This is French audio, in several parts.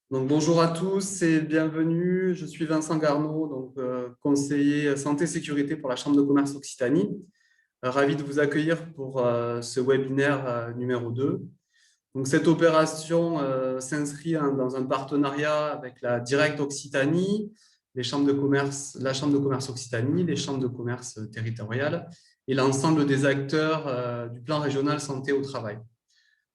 Donc, bonjour à tous et bienvenue. Je suis Vincent Garneau, conseiller santé-sécurité pour la Chambre de commerce Occitanie. Ravi de vous accueillir pour ce webinaire numéro 2. Donc, cette opération s'inscrit dans un partenariat avec la Direct Occitanie, les chambres de commerce, la Chambre de commerce Occitanie, les chambres de commerce territoriales et l'ensemble des acteurs du plan régional santé au travail.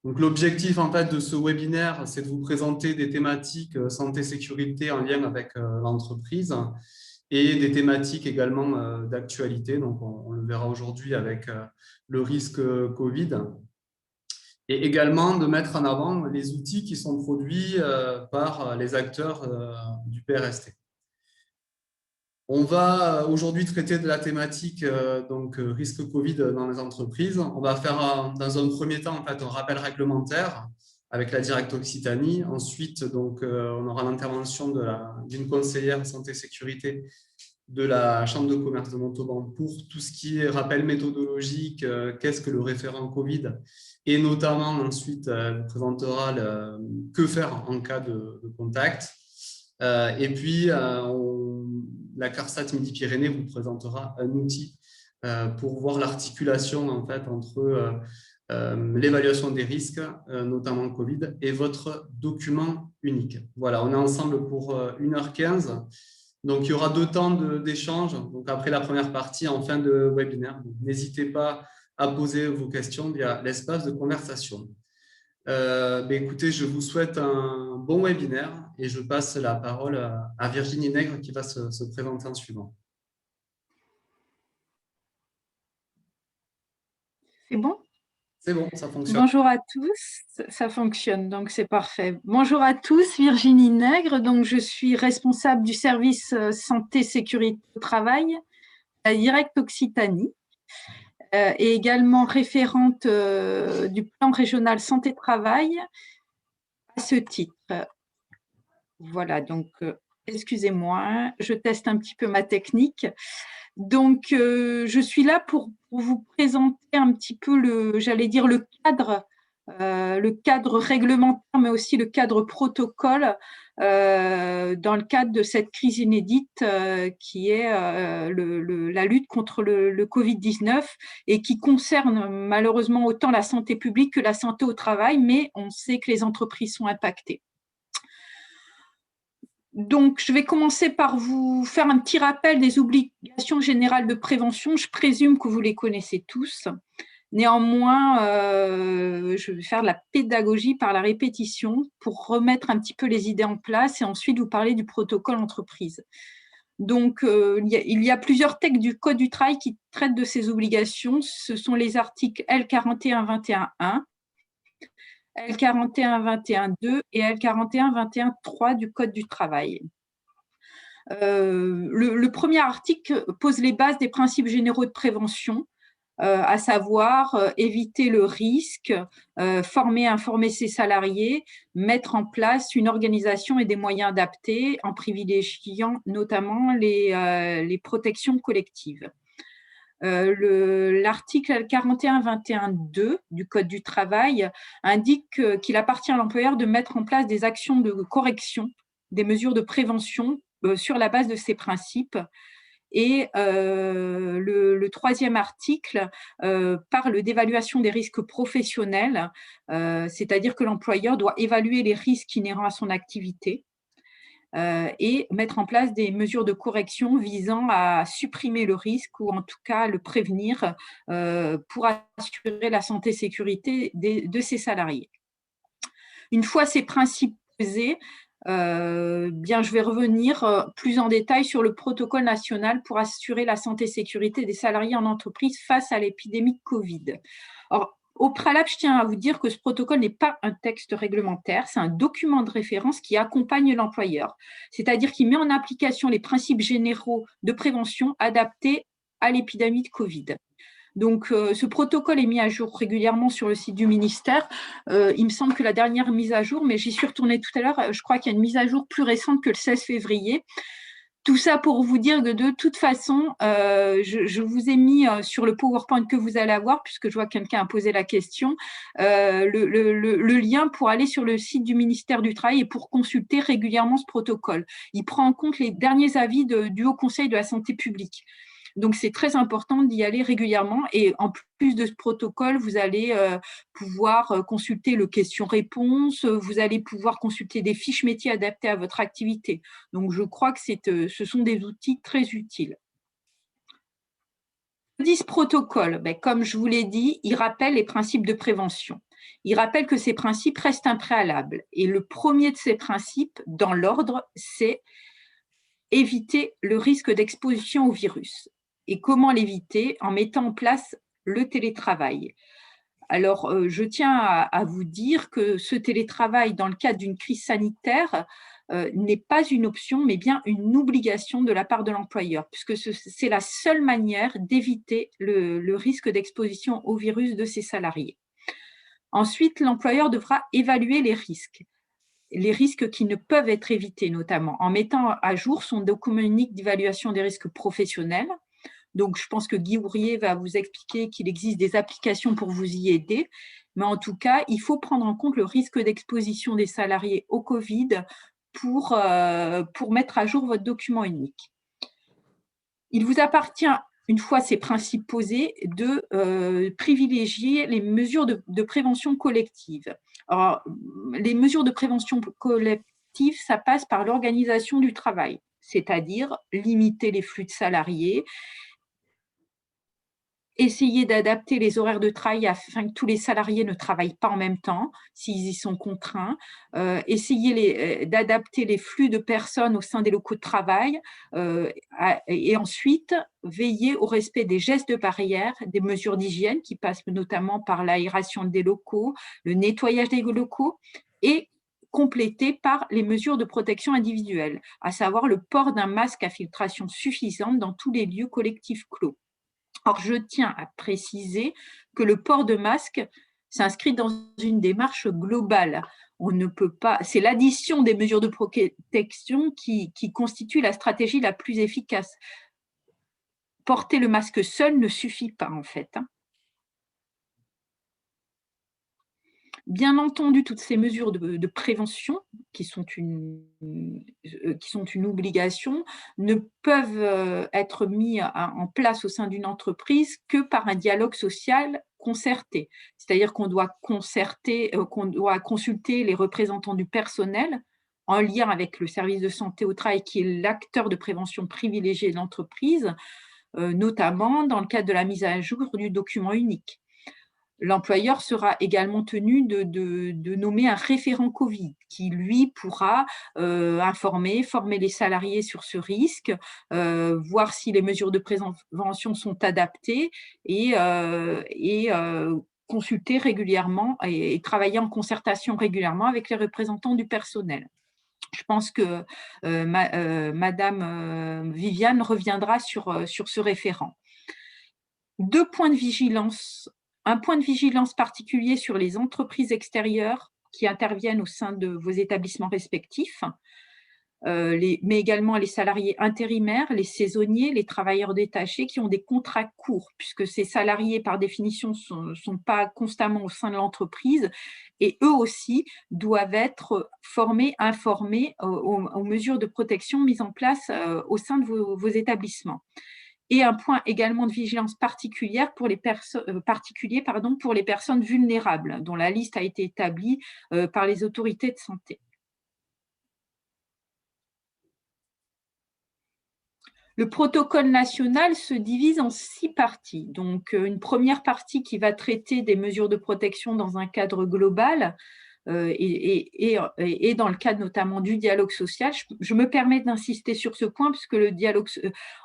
Donc, l'objectif en fait de ce webinaire, c'est de vous présenter des thématiques santé-sécurité en lien avec l'entreprise et des thématiques également d'actualité. Donc, on le verra aujourd'hui avec le risque Covid et également de mettre en avant les outils qui sont produits par les acteurs du PRST. On va aujourd'hui traiter de la thématique risque Covid dans les entreprises. On va faire dans un premier temps en fait un rappel réglementaire avec la Direct Occitanie. Ensuite, on aura l'intervention d'une conseillère santé sécurité de la Chambre de commerce de Montauban pour tout ce qui est rappel méthodologique, qu'est-ce que le référent Covid, et notamment ensuite elle présentera que faire en cas de contact. Et puis, la CARSAT Midi-Pyrénées vous présentera un outil pour voir l'articulation en fait, entre l'évaluation des risques, notamment Covid, et votre document unique. Voilà, on est ensemble pour 1h15. Donc, il y aura 2 temps d'échange. Donc, après la première partie, en fin de webinaire, n'hésitez pas à poser vos questions via l'espace de conversation. Écoutez, je vous souhaite un bon webinaire et je passe la parole à Virginie Nègre qui va se présenter en suivant. C'est bon? C'est bon, ça fonctionne. Bonjour à tous, ça fonctionne, donc c'est parfait. Bonjour à tous, Virginie Nègre, donc je suis responsable du service santé sécurité au travail à Direct Occitanie et également référente du plan régional santé-travail à ce titre. Voilà, donc excusez-moi, je teste un petit peu ma technique. Donc, je suis là pour vous présenter un petit peu le cadre réglementaire, mais aussi le cadre protocole dans le cadre de cette crise inédite qui est la lutte contre le Covid-19 et qui concerne malheureusement autant la santé publique que la santé au travail, mais on sait que les entreprises sont impactées. Donc, je vais commencer par vous faire un petit rappel des obligations générales de prévention. Je présume que vous les connaissez tous. Néanmoins, je vais faire de la pédagogie par la répétition pour remettre un petit peu les idées en place et ensuite vous parler du protocole entreprise. Donc, il y a plusieurs textes du Code du travail qui traitent de ces obligations. Ce sont les articles L4121.1, L4121.2 et L4121.3 du Code du travail. Le premier article pose les bases des principes généraux de prévention, à savoir éviter le risque, former et informer ses salariés, mettre en place une organisation et des moyens adaptés en privilégiant notamment les protections collectives. L'article 41.21.2 du Code du travail indique qu'il appartient à l'employeur de mettre en place des actions de correction, des mesures de prévention sur la base de ces principes. Et le troisième article parle d'évaluation des risques professionnels, c'est-à-dire que l'employeur doit évaluer les risques inhérents à son activité et mettre en place des mesures de correction visant à supprimer le risque ou en tout cas le prévenir pour assurer la santé et sécurité de ses salariés. Une fois ces principes posés, je vais revenir plus en détail sur le protocole national pour assurer la santé et sécurité des salariés en entreprise face à l'épidémie de Covid. Or, au préalable, je tiens à vous dire que ce protocole n'est pas un texte réglementaire, c'est un document de référence qui accompagne l'employeur, c'est-à-dire qui met en application les principes généraux de prévention adaptés à l'épidémie de Covid. Donc, ce protocole est mis à jour régulièrement sur le site du ministère. Il me semble que la dernière mise à jour, mais j'y suis retournée tout à l'heure, je crois qu'il y a une mise à jour plus récente que le 16 février. Tout ça pour vous dire que de toute façon, je vous ai mis sur le PowerPoint que vous allez avoir, puisque je vois que quelqu'un a posé la question, le lien pour aller sur le site du ministère du Travail et pour consulter régulièrement ce protocole. Il prend en compte les derniers avis du Haut Conseil de la santé publique. Donc, c'est très important d'y aller régulièrement. Et en plus de ce protocole, vous allez pouvoir consulter le question-réponse, vous allez pouvoir consulter des fiches métiers adaptées à votre activité. Donc, je crois que ce sont des outils très utiles. Ce protocole, comme je vous l'ai dit, il rappelle les principes de prévention. Il rappelle que ces principes restent impréalables. Et le premier de ces principes, dans l'ordre, c'est éviter le risque d'exposition au virus. Et comment l'éviter? En mettant en place le télétravail. Alors, je tiens à vous dire que ce télétravail, dans le cadre d'une crise sanitaire, n'est pas une option, mais bien une obligation de la part de l'employeur, puisque c'est la seule manière d'éviter le risque d'exposition au virus de ses salariés. Ensuite, l'employeur devra évaluer les risques qui ne peuvent être évités, notamment en mettant à jour son document unique d'évaluation des risques professionnels. Donc, je pense que Guy Ourrier va vous expliquer qu'il existe des applications pour vous y aider. Mais en tout cas, il faut prendre en compte le risque d'exposition des salariés au Covid pour mettre à jour votre document unique. Il vous appartient, une fois ces principes posés, de privilégier les mesures de prévention collective. Alors, les mesures de prévention collective, ça passe par l'organisation du travail, c'est-à-dire limiter les flux de salariés, essayer d'adapter les horaires de travail afin que tous les salariés ne travaillent pas en même temps, s'ils y sont contraints, essayer d'adapter les flux de personnes au sein des locaux de travail, et ensuite veiller au respect des gestes de barrière, des mesures d'hygiène qui passent notamment par l'aération des locaux, le nettoyage des locaux, et complété par les mesures de protection individuelle, à savoir le port d'un masque à filtration suffisante dans tous les lieux collectifs clos. Or, je tiens à préciser que le port de masque s'inscrit dans une démarche globale. On ne peut pas, c'est l'addition des mesures de protection qui constitue la stratégie la plus efficace. Porter le masque seul ne suffit pas, en fait. Bien entendu, toutes ces mesures de prévention, qui sont une obligation, ne peuvent être mises en place au sein d'une entreprise que par un dialogue social concerté. C'est-à-dire qu'on doit consulter les représentants du personnel en lien avec le service de santé au travail, qui est l'acteur de prévention privilégié de l'entreprise, notamment dans le cadre de la mise à jour du document unique. L'employeur sera également tenu de nommer un référent Covid qui, lui, pourra former les salariés sur ce risque, voir si les mesures de prévention sont adaptées et consulter régulièrement et travailler en concertation régulièrement avec les représentants du personnel. Je pense que Madame Viviane reviendra sur ce référent. 2 points de vigilance. Un point de vigilance particulier sur les entreprises extérieures qui interviennent au sein de vos établissements respectifs, mais également les salariés intérimaires, les saisonniers, les travailleurs détachés qui ont des contrats courts, puisque ces salariés, par définition, ne sont pas constamment au sein de l'entreprise et eux aussi doivent être informés aux mesures de protection mises en place au sein de vos établissements. Et un point également de vigilance particulière pour les pour les personnes vulnérables, dont la liste a été établie par les autorités de santé. Le protocole national se divise en 6 parties. Donc, une première partie qui va traiter des mesures de protection dans un cadre global, et dans le cadre notamment du dialogue social. Je me permets d'insister sur ce point puisque le dialogue,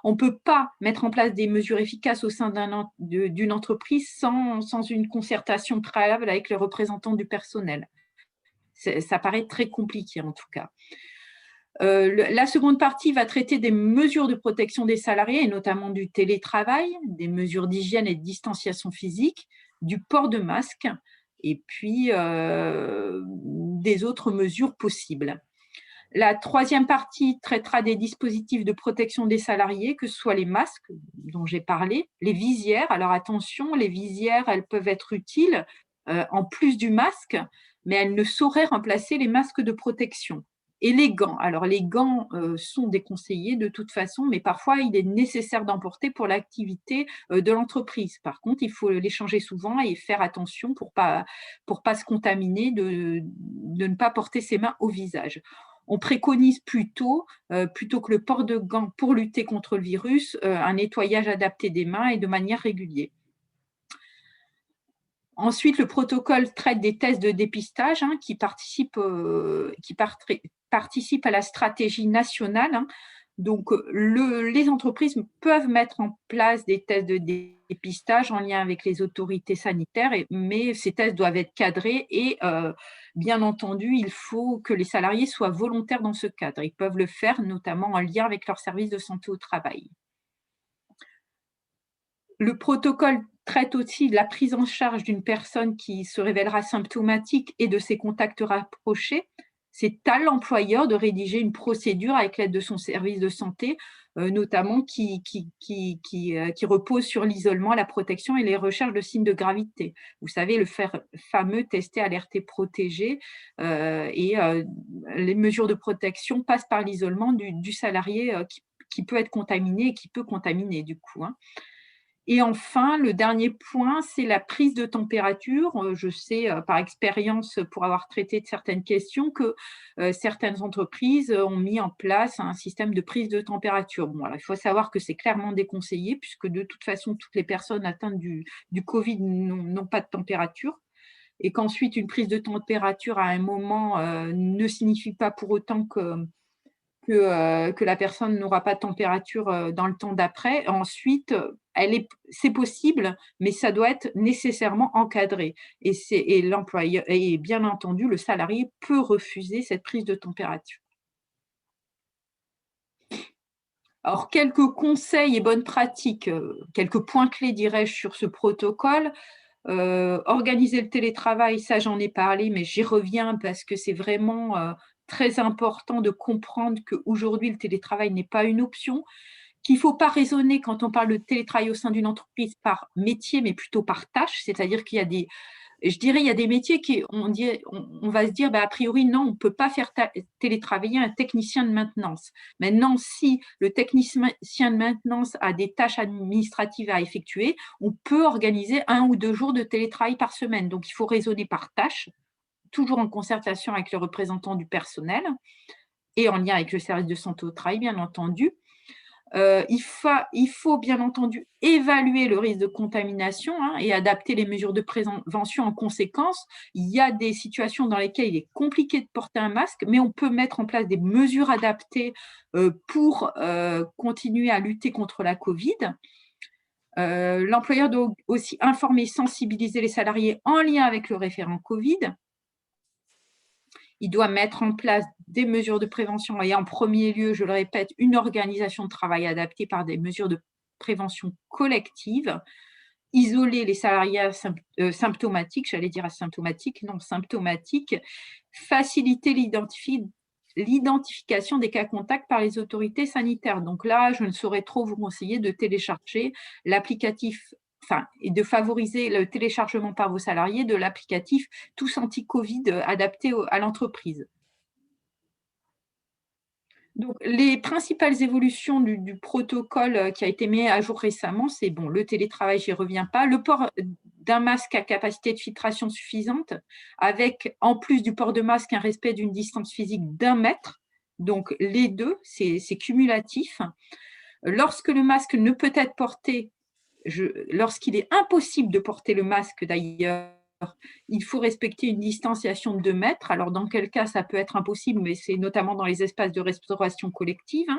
on ne peut pas mettre en place des mesures efficaces au sein d'une entreprise sans une concertation préalable avec les représentants du personnel. Ça paraît très compliqué en tout cas. La seconde partie va traiter des mesures de protection des salariés, et notamment du télétravail, des mesures d'hygiène et de distanciation physique, du port de masque, et puis des autres mesures possibles. La troisième partie traitera des dispositifs de protection des salariés, que ce soit les masques dont j'ai parlé, les visières. Alors attention, les visières, elles peuvent être utiles en plus du masque, mais elles ne sauraient remplacer les masques de protection. Et les gants. Alors les gants sont déconseillés de toute façon, mais parfois il est nécessaire d'en porter pour l'activité de l'entreprise. Par contre, il faut les changer souvent et faire attention pour pas se contaminer, de ne pas porter ses mains au visage. On préconise plutôt que le port de gants pour lutter contre le virus, un nettoyage adapté des mains et de manière régulière. Ensuite, le protocole traite des tests de dépistage qui participent à la stratégie nationale. Donc, les entreprises peuvent mettre en place des tests de dépistage en lien avec les autorités sanitaires, mais ces tests doivent être cadrés et, bien entendu, il faut que les salariés soient volontaires dans ce cadre. Ils peuvent le faire notamment en lien avec leur service de santé au travail. Le protocole traite aussi de la prise en charge d'une personne qui se révélera symptomatique et de ses contacts rapprochés. C'est à l'employeur de rédiger une procédure avec l'aide de son service de santé, notamment qui repose sur l'isolement, la protection et les recherches de signes de gravité. Vous savez, le fameux tester, alerter, protéger, et les mesures de protection passent par l'isolement du salarié qui peut être contaminé et qui peut contaminer du coup. Et enfin, le dernier point, c'est la prise de température. Je sais par expérience, pour avoir traité de certaines questions, que certaines entreprises ont mis en place un système de prise de température. Bon, alors, il faut savoir que c'est clairement déconseillé, puisque de toute façon, toutes les personnes atteintes du Covid n'ont pas de température. Et qu'ensuite, une prise de température à un moment ne signifie pas pour autant que la personne n'aura pas de température dans le temps d'après. Ensuite, c'est possible, mais ça doit être nécessairement encadré. Et l'employeur, et bien entendu, le salarié peut refuser cette prise de température. Alors, quelques conseils et bonnes pratiques, quelques points clés, dirais-je, sur ce protocole. Organiser le télétravail, ça j'en ai parlé, mais j'y reviens parce que c'est vraiment très important de comprendre qu'aujourd'hui, le télétravail n'est pas une option, qu'il ne faut pas raisonner quand on parle de télétravail au sein d'une entreprise par métier, mais plutôt par tâche, c'est-à-dire qu'il y a des métiers on va se dire, a priori, non, on ne peut pas faire télétravailler un technicien de maintenance. Maintenant, si le technicien de maintenance a des tâches administratives à effectuer, on peut organiser 1 ou 2 jours de télétravail par semaine. Donc, il faut raisonner par tâche, toujours en concertation avec le représentant du personnel et en lien avec le service de santé au travail, bien entendu. Il faut bien entendu évaluer le risque de contamination et adapter les mesures de prévention en conséquence. Il y a des situations dans lesquelles il est compliqué de porter un masque, mais on peut mettre en place des mesures adaptées pour continuer à lutter contre la Covid. L'employeur doit aussi informer et sensibiliser les salariés en lien avec le référent Covid. Il doit mettre en place des mesures de prévention et en premier lieu, je le répète, une organisation de travail adaptée par des mesures de prévention collective, isoler les salariés symptomatiques, j'allais dire asymptomatiques, non symptomatiques, faciliter l'identification des cas contacts par les autorités sanitaires. Donc là, je ne saurais trop vous conseiller de télécharger l'applicatif, et de favoriser le téléchargement par vos salariés de l'applicatif Tous Anti-Covid adapté à l'entreprise. Donc, les principales évolutions du protocole qui a été mis à jour récemment, c'est le télétravail, j'y reviens pas, le port d'un masque à capacité de filtration suffisante, avec en plus du port de masque un respect d'une distance physique d'1 mètre. Donc, les deux, c'est cumulatif. Lorsque le masque ne peut être porté, lorsqu'il est impossible de porter le masque d'ailleurs, il faut respecter une distanciation de 2 mètres. Alors, dans quel cas ça peut être impossible, mais c'est notamment dans les espaces de restauration collective.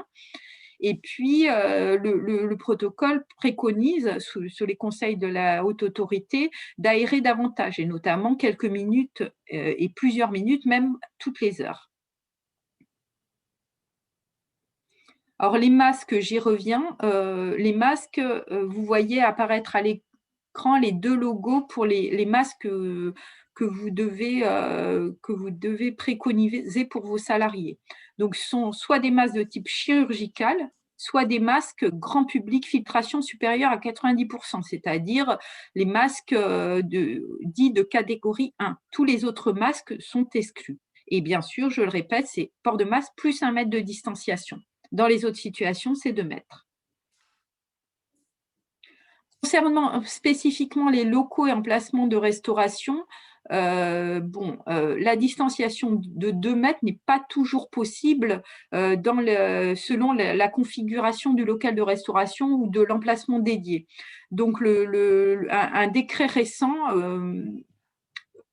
Et puis, le protocole préconise, sous les conseils de la haute autorité, d'aérer davantage, et notamment quelques minutes et plusieurs minutes, même toutes les heures. Alors, les masques, j'y reviens. Les masques, vous voyez apparaître à l'écran les 2 logos pour les masques que que vous devez préconiser pour vos salariés. Donc, ce sont soit des masques de type chirurgical, soit des masques grand public filtration supérieure à 90%, c'est-à-dire les masques dits de catégorie 1. Tous les autres masques sont exclus. Et bien sûr, je le répète, c'est port de masque plus 1 mètre de distanciation. Dans les autres situations, c'est 2 mètres. Concernant spécifiquement les locaux et emplacements de restauration, la distanciation de 2 mètres n'est pas toujours possible selon la configuration du local de restauration ou de l'emplacement dédié. Donc, un décret récent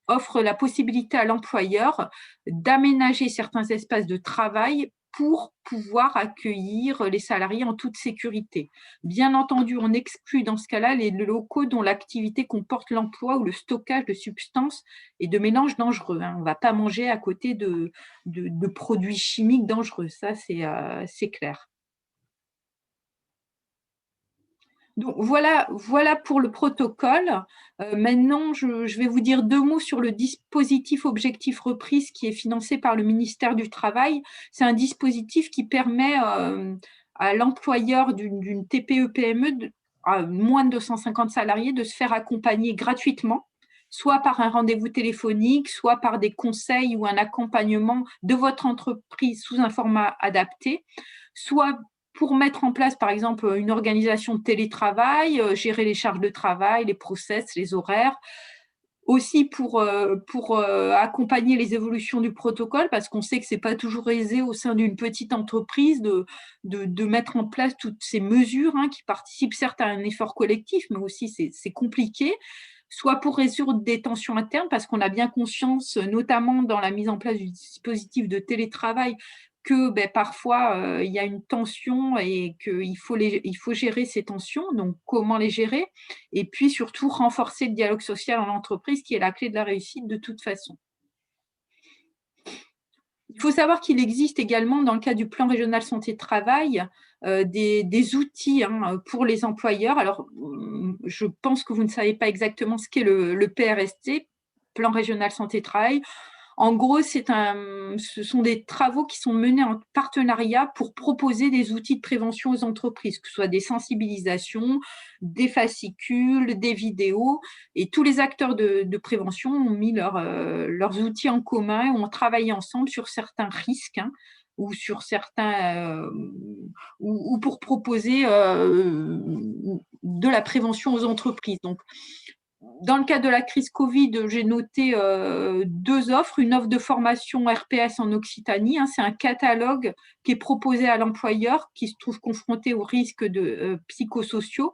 offre la possibilité à l'employeur d'aménager certains espaces de travail pour pouvoir accueillir les salariés en toute sécurité. Bien entendu, on exclut dans ce cas-là les locaux dont l'activité comporte l'emploi ou le stockage de substances et de mélanges dangereux. On ne va pas manger à côté de produits chimiques dangereux, ça c'est clair. Donc voilà pour le protocole. Maintenant, je vais vous dire 2 mots sur le dispositif Objectif Reprise qui est financé par le ministère du Travail. C'est un dispositif qui permet à l'employeur d'une TPE-PME à moins de 250 salariés de se faire accompagner gratuitement, soit par un rendez-vous téléphonique, soit par des conseils ou un accompagnement de votre entreprise sous un format adapté, soit pour mettre en place, par exemple, une organisation de télétravail, gérer les charges de travail, les process, les horaires, aussi pour accompagner les évolutions du protocole, parce qu'on sait que ce n'est pas toujours aisé au sein d'une petite entreprise de mettre en place toutes ces mesures qui participent certes à un effort collectif, mais aussi c'est compliqué, soit pour résoudre des tensions internes, parce qu'on a bien conscience, notamment dans la mise en place du dispositif de télétravail, que parfois il y a une tension et qu'il faut gérer ces tensions, donc comment les gérer, et puis surtout renforcer le dialogue social en entreprise qui est la clé de la réussite de toute façon. Il faut savoir qu'il existe également dans le cadre du plan régional santé-travail des outils pour les employeurs. Alors, je pense que vous ne savez pas exactement ce qu'est le PRST, plan régional santé-travail. En gros, ce sont des travaux qui sont menés en partenariat pour proposer des outils de prévention aux entreprises, que ce soit des sensibilisations, des fascicules, des vidéos. Et tous les acteurs de prévention ont mis leurs outils en commun, ont travaillé ensemble sur certains risques ou sur certains ou pour proposer de la prévention aux entreprises. Donc, dans le cadre de la crise Covid, j'ai noté 2 offres. Une offre de formation RPS en Occitanie. C'est un catalogue qui est proposé à l'employeur qui se trouve confronté aux risques psychosociaux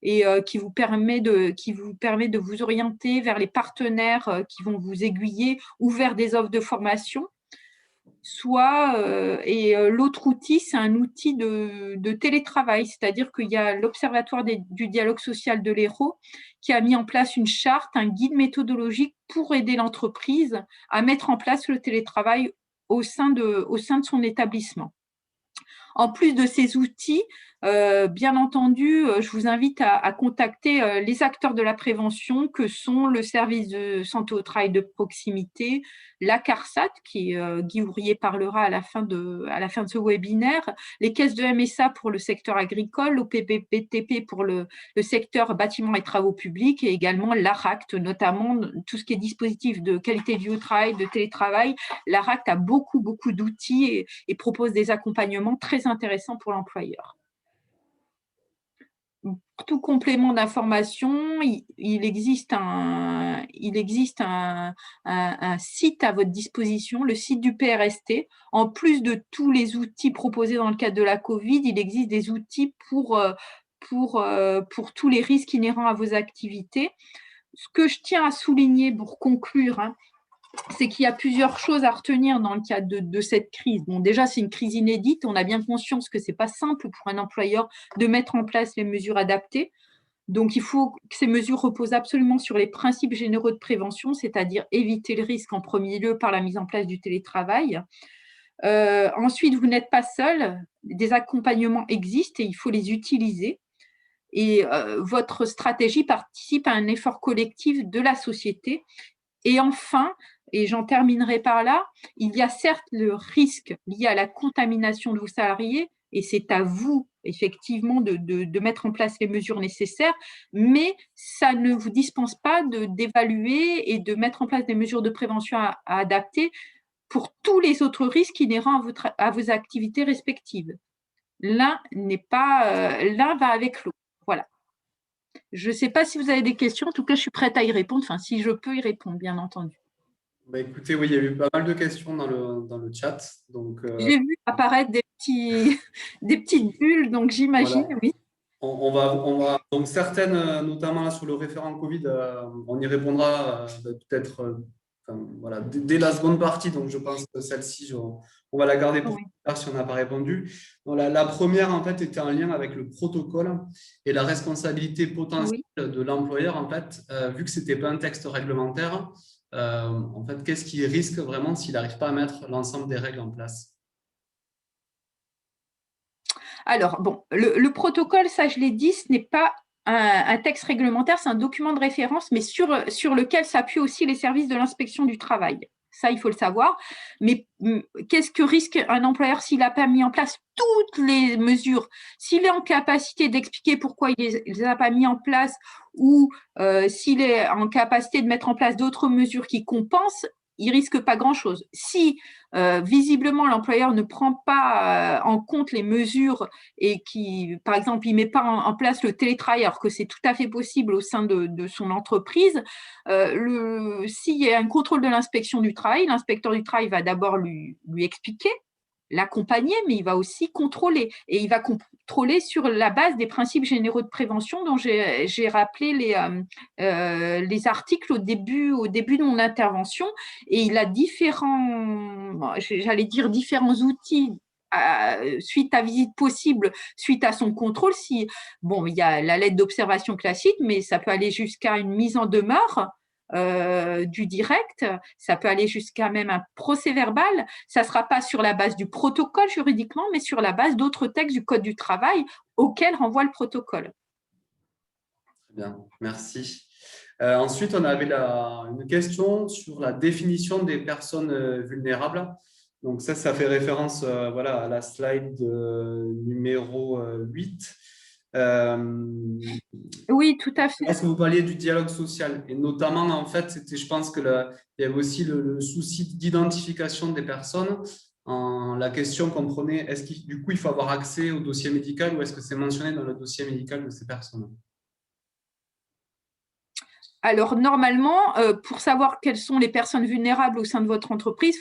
et qui vous permet de vous orienter vers les partenaires qui vont vous aiguiller ou vers des offres de formation. L'autre outil, c'est un outil de télétravail, c'est-à-dire qu'il y a l'Observatoire du dialogue social de l'Hérault qui a mis en place une charte, un guide méthodologique pour aider l'entreprise à mettre en place le télétravail au sein de son établissement. En plus de ces outils, bien entendu, je vous invite à contacter les acteurs de la prévention que sont le service de santé au travail de proximité, la CARSAT, qui Guy Ouvrier parlera à la fin de ce webinaire, les caisses de MSA pour le secteur agricole, l'OPPTP pour le secteur bâtiments et travaux publics et également l'ARACT, notamment tout ce qui est dispositif de qualité de vie au travail, de télétravail. L'ARACT a beaucoup d'outils et propose des accompagnements très intéressants pour l'employeur. Pour tout complément d'information, il existe un site à votre disposition, le site du PRST. En plus de tous les outils proposés dans le cadre de la Covid, il existe des outils pour tous les risques inhérents à vos activités. Ce que je tiens à souligner pour conclure, c'est qu'il y a plusieurs choses à retenir dans le cadre de cette crise. Bon, déjà, c'est une crise inédite. On a bien conscience que ce n'est pas simple pour un employeur de mettre en place les mesures adaptées. Donc, il faut que ces mesures reposent absolument sur les principes généraux de prévention, c'est-à-dire éviter le risque en premier lieu par la mise en place du télétravail. Ensuite, vous n'êtes pas seul. Des accompagnements existent et il faut les utiliser. Et votre stratégie participe à un effort collectif de la société. Et enfin, et j'en terminerai par là, il y a certes le risque lié à la contamination de vos salariés, et c'est à vous, effectivement, de mettre en place les mesures nécessaires, mais ça ne vous dispense pas d'évaluer et de mettre en place des mesures de prévention à adapter pour tous les autres risques inhérents à vos activités respectives. L'un va avec l'autre. Voilà. Je ne sais pas si vous avez des questions. En tout cas, je suis prête à y répondre. Enfin, si je peux y répondre, bien entendu. Bah, écoutez, oui, il y a eu pas mal de questions dans le chat. Donc, J'ai vu apparaître des petites bulles, donc j'imagine, voilà. oui. Donc certaines, notamment là, sur le référent Covid, on y répondra peut-être voilà, dès la seconde partie. Donc je pense que celle-ci, on va la garder pour Oui. plus tard si on n'a pas répondu. Donc, la première, en fait, était en lien avec le protocole et la responsabilité potentielle Oui. de l'employeur. En fait, vu que ce n'était pas un texte réglementaire, en fait, qu'est-ce qui risque vraiment s'il n'arrive pas à mettre l'ensemble des règles en place? Alors, bon, le protocole, ça je l'ai dit, ce n'est pas un texte réglementaire, c'est un document de référence, mais sur lequel s'appuient aussi les services de l'inspection du travail. Ça, il faut le savoir. Mais qu'est-ce que risque un employeur s'il n'a pas mis en place toutes les mesures? S'il est en capacité d'expliquer pourquoi il ne les a pas mis en place ou s'il est en capacité de mettre en place d'autres mesures qui compensent, il risque pas grand-chose. Si visiblement l'employeur ne prend pas en compte les mesures et qui, par exemple, il ne met pas en place le télétravail, alors que c'est tout à fait possible au sein de son entreprise, s'il y a un contrôle de l'inspection du travail, l'inspecteur du travail va d'abord lui expliquer, l'accompagner, mais il va aussi contrôler. Et il va contrôler sur la base des principes généraux de prévention dont j'ai rappelé les articles au début de mon intervention. Et il a j'allais dire différents outils suite à visite possible, suite à son contrôle. Bon, il y a la lettre d'observation classique, mais ça peut aller jusqu'à une mise en demeure du direct, ça peut aller jusqu'à même un procès-verbal. Ça ne sera pas sur la base du protocole juridiquement, mais sur la base d'autres textes du Code du travail auxquels renvoie le protocole. Très bien, merci. Ensuite, on avait une question sur la définition des personnes vulnérables. Donc ça fait référence voilà, à la slide numéro 8. Oui, tout à fait. Est-ce que vous parliez du dialogue social? Et notamment, en fait, je pense que il y avait aussi le souci d'identification des personnes. La question comprenait, est-ce qu'il du coup, il faut avoir accès au dossier médical ou est-ce que c'est mentionné dans le dossier médical de ces personnes? Alors, normalement, pour savoir quelles sont les personnes vulnérables au sein de votre entreprise,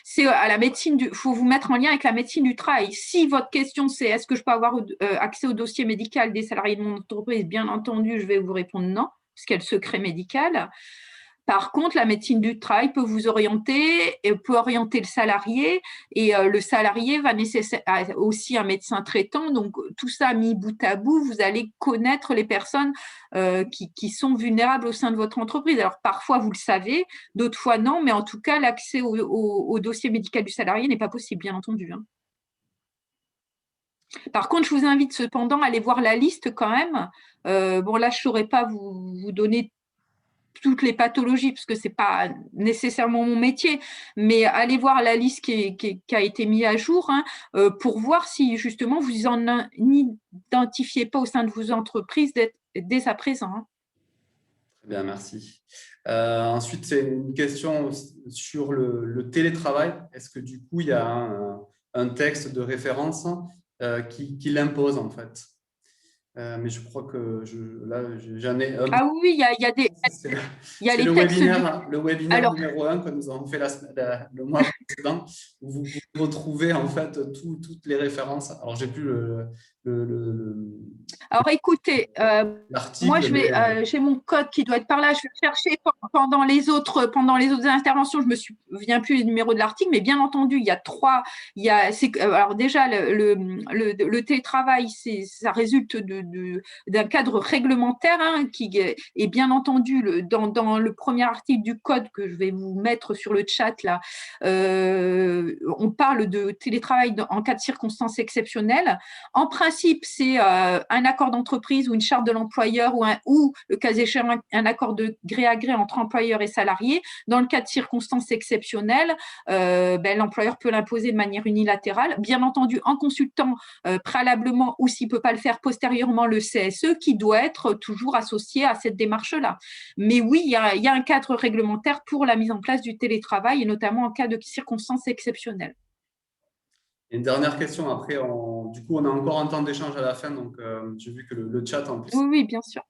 c'est à la médecine faut vous mettre en lien avec la médecine du travail. Si votre question, c'est est-ce que je peux avoir accès au dossier médical des salariés de mon entreprise, bien entendu, je vais vous répondre non, parce qu'il y a le secret médical. Par contre, la médecine du travail peut vous orienter, peut orienter le salarié, et le salarié va aussi un médecin traitant. Donc, tout ça mis bout à bout, vous allez connaître les personnes qui sont vulnérables au sein de votre entreprise. Alors, parfois, vous le savez, d'autres fois, non, mais en tout cas, l'accès au dossier médical du salarié n'est pas possible, bien entendu. Hein. Par contre, je vous invite cependant à aller voir la liste quand même. Bon, là, je ne saurais pas vous donner toutes les pathologies, parce que ce n'est pas nécessairement mon métier, mais allez voir la liste qui a été mise à jour hein, pour voir si justement vous en identifiez pas au sein de vos entreprises dès à présent. Hein. Très bien, merci. Ensuite, c'est une question sur le télétravail. Est-ce que du coup, il y a un texte de référence qui l'impose en fait? Mais je crois que là, j'en ai un. Ah oui, il y a des... Il y a C'est les textes le webinaire Alors, numéro 1 que nous avons fait le mois précédent, où vous retrouvez en fait toutes les références. Alors, j'ai plus alors écoutez, moi l'article. j'ai mon code qui doit être par là. Je vais chercher pendant les autres interventions. Je me souviens plus du numéro de l'article, mais bien entendu, il y a trois. Alors déjà le télétravail, ça résulte d'un cadre réglementaire hein, qui est bien entendu dans le premier article du code que je vais vous mettre sur le chat là. On parle de télétravail en cas de circonstances exceptionnelles. En principe, principe, c'est un accord d'entreprise ou une charte de l'employeur ou le cas échéant, un accord de gré à gré entre employeur et salarié. Dans le cas de circonstances exceptionnelles, l'employeur peut l'imposer de manière unilatérale, bien entendu en consultant préalablement ou s'il ne peut pas le faire postérieurement le CSE qui doit être toujours associé à cette démarche-là. Mais oui, il y a un cadre réglementaire pour la mise en place du télétravail et notamment en cas de circonstances exceptionnelles. Une dernière question, après, du coup, on a encore un temps d'échange à la fin, donc j'ai vu que le chat en plus. Oui, oui, bien sûr.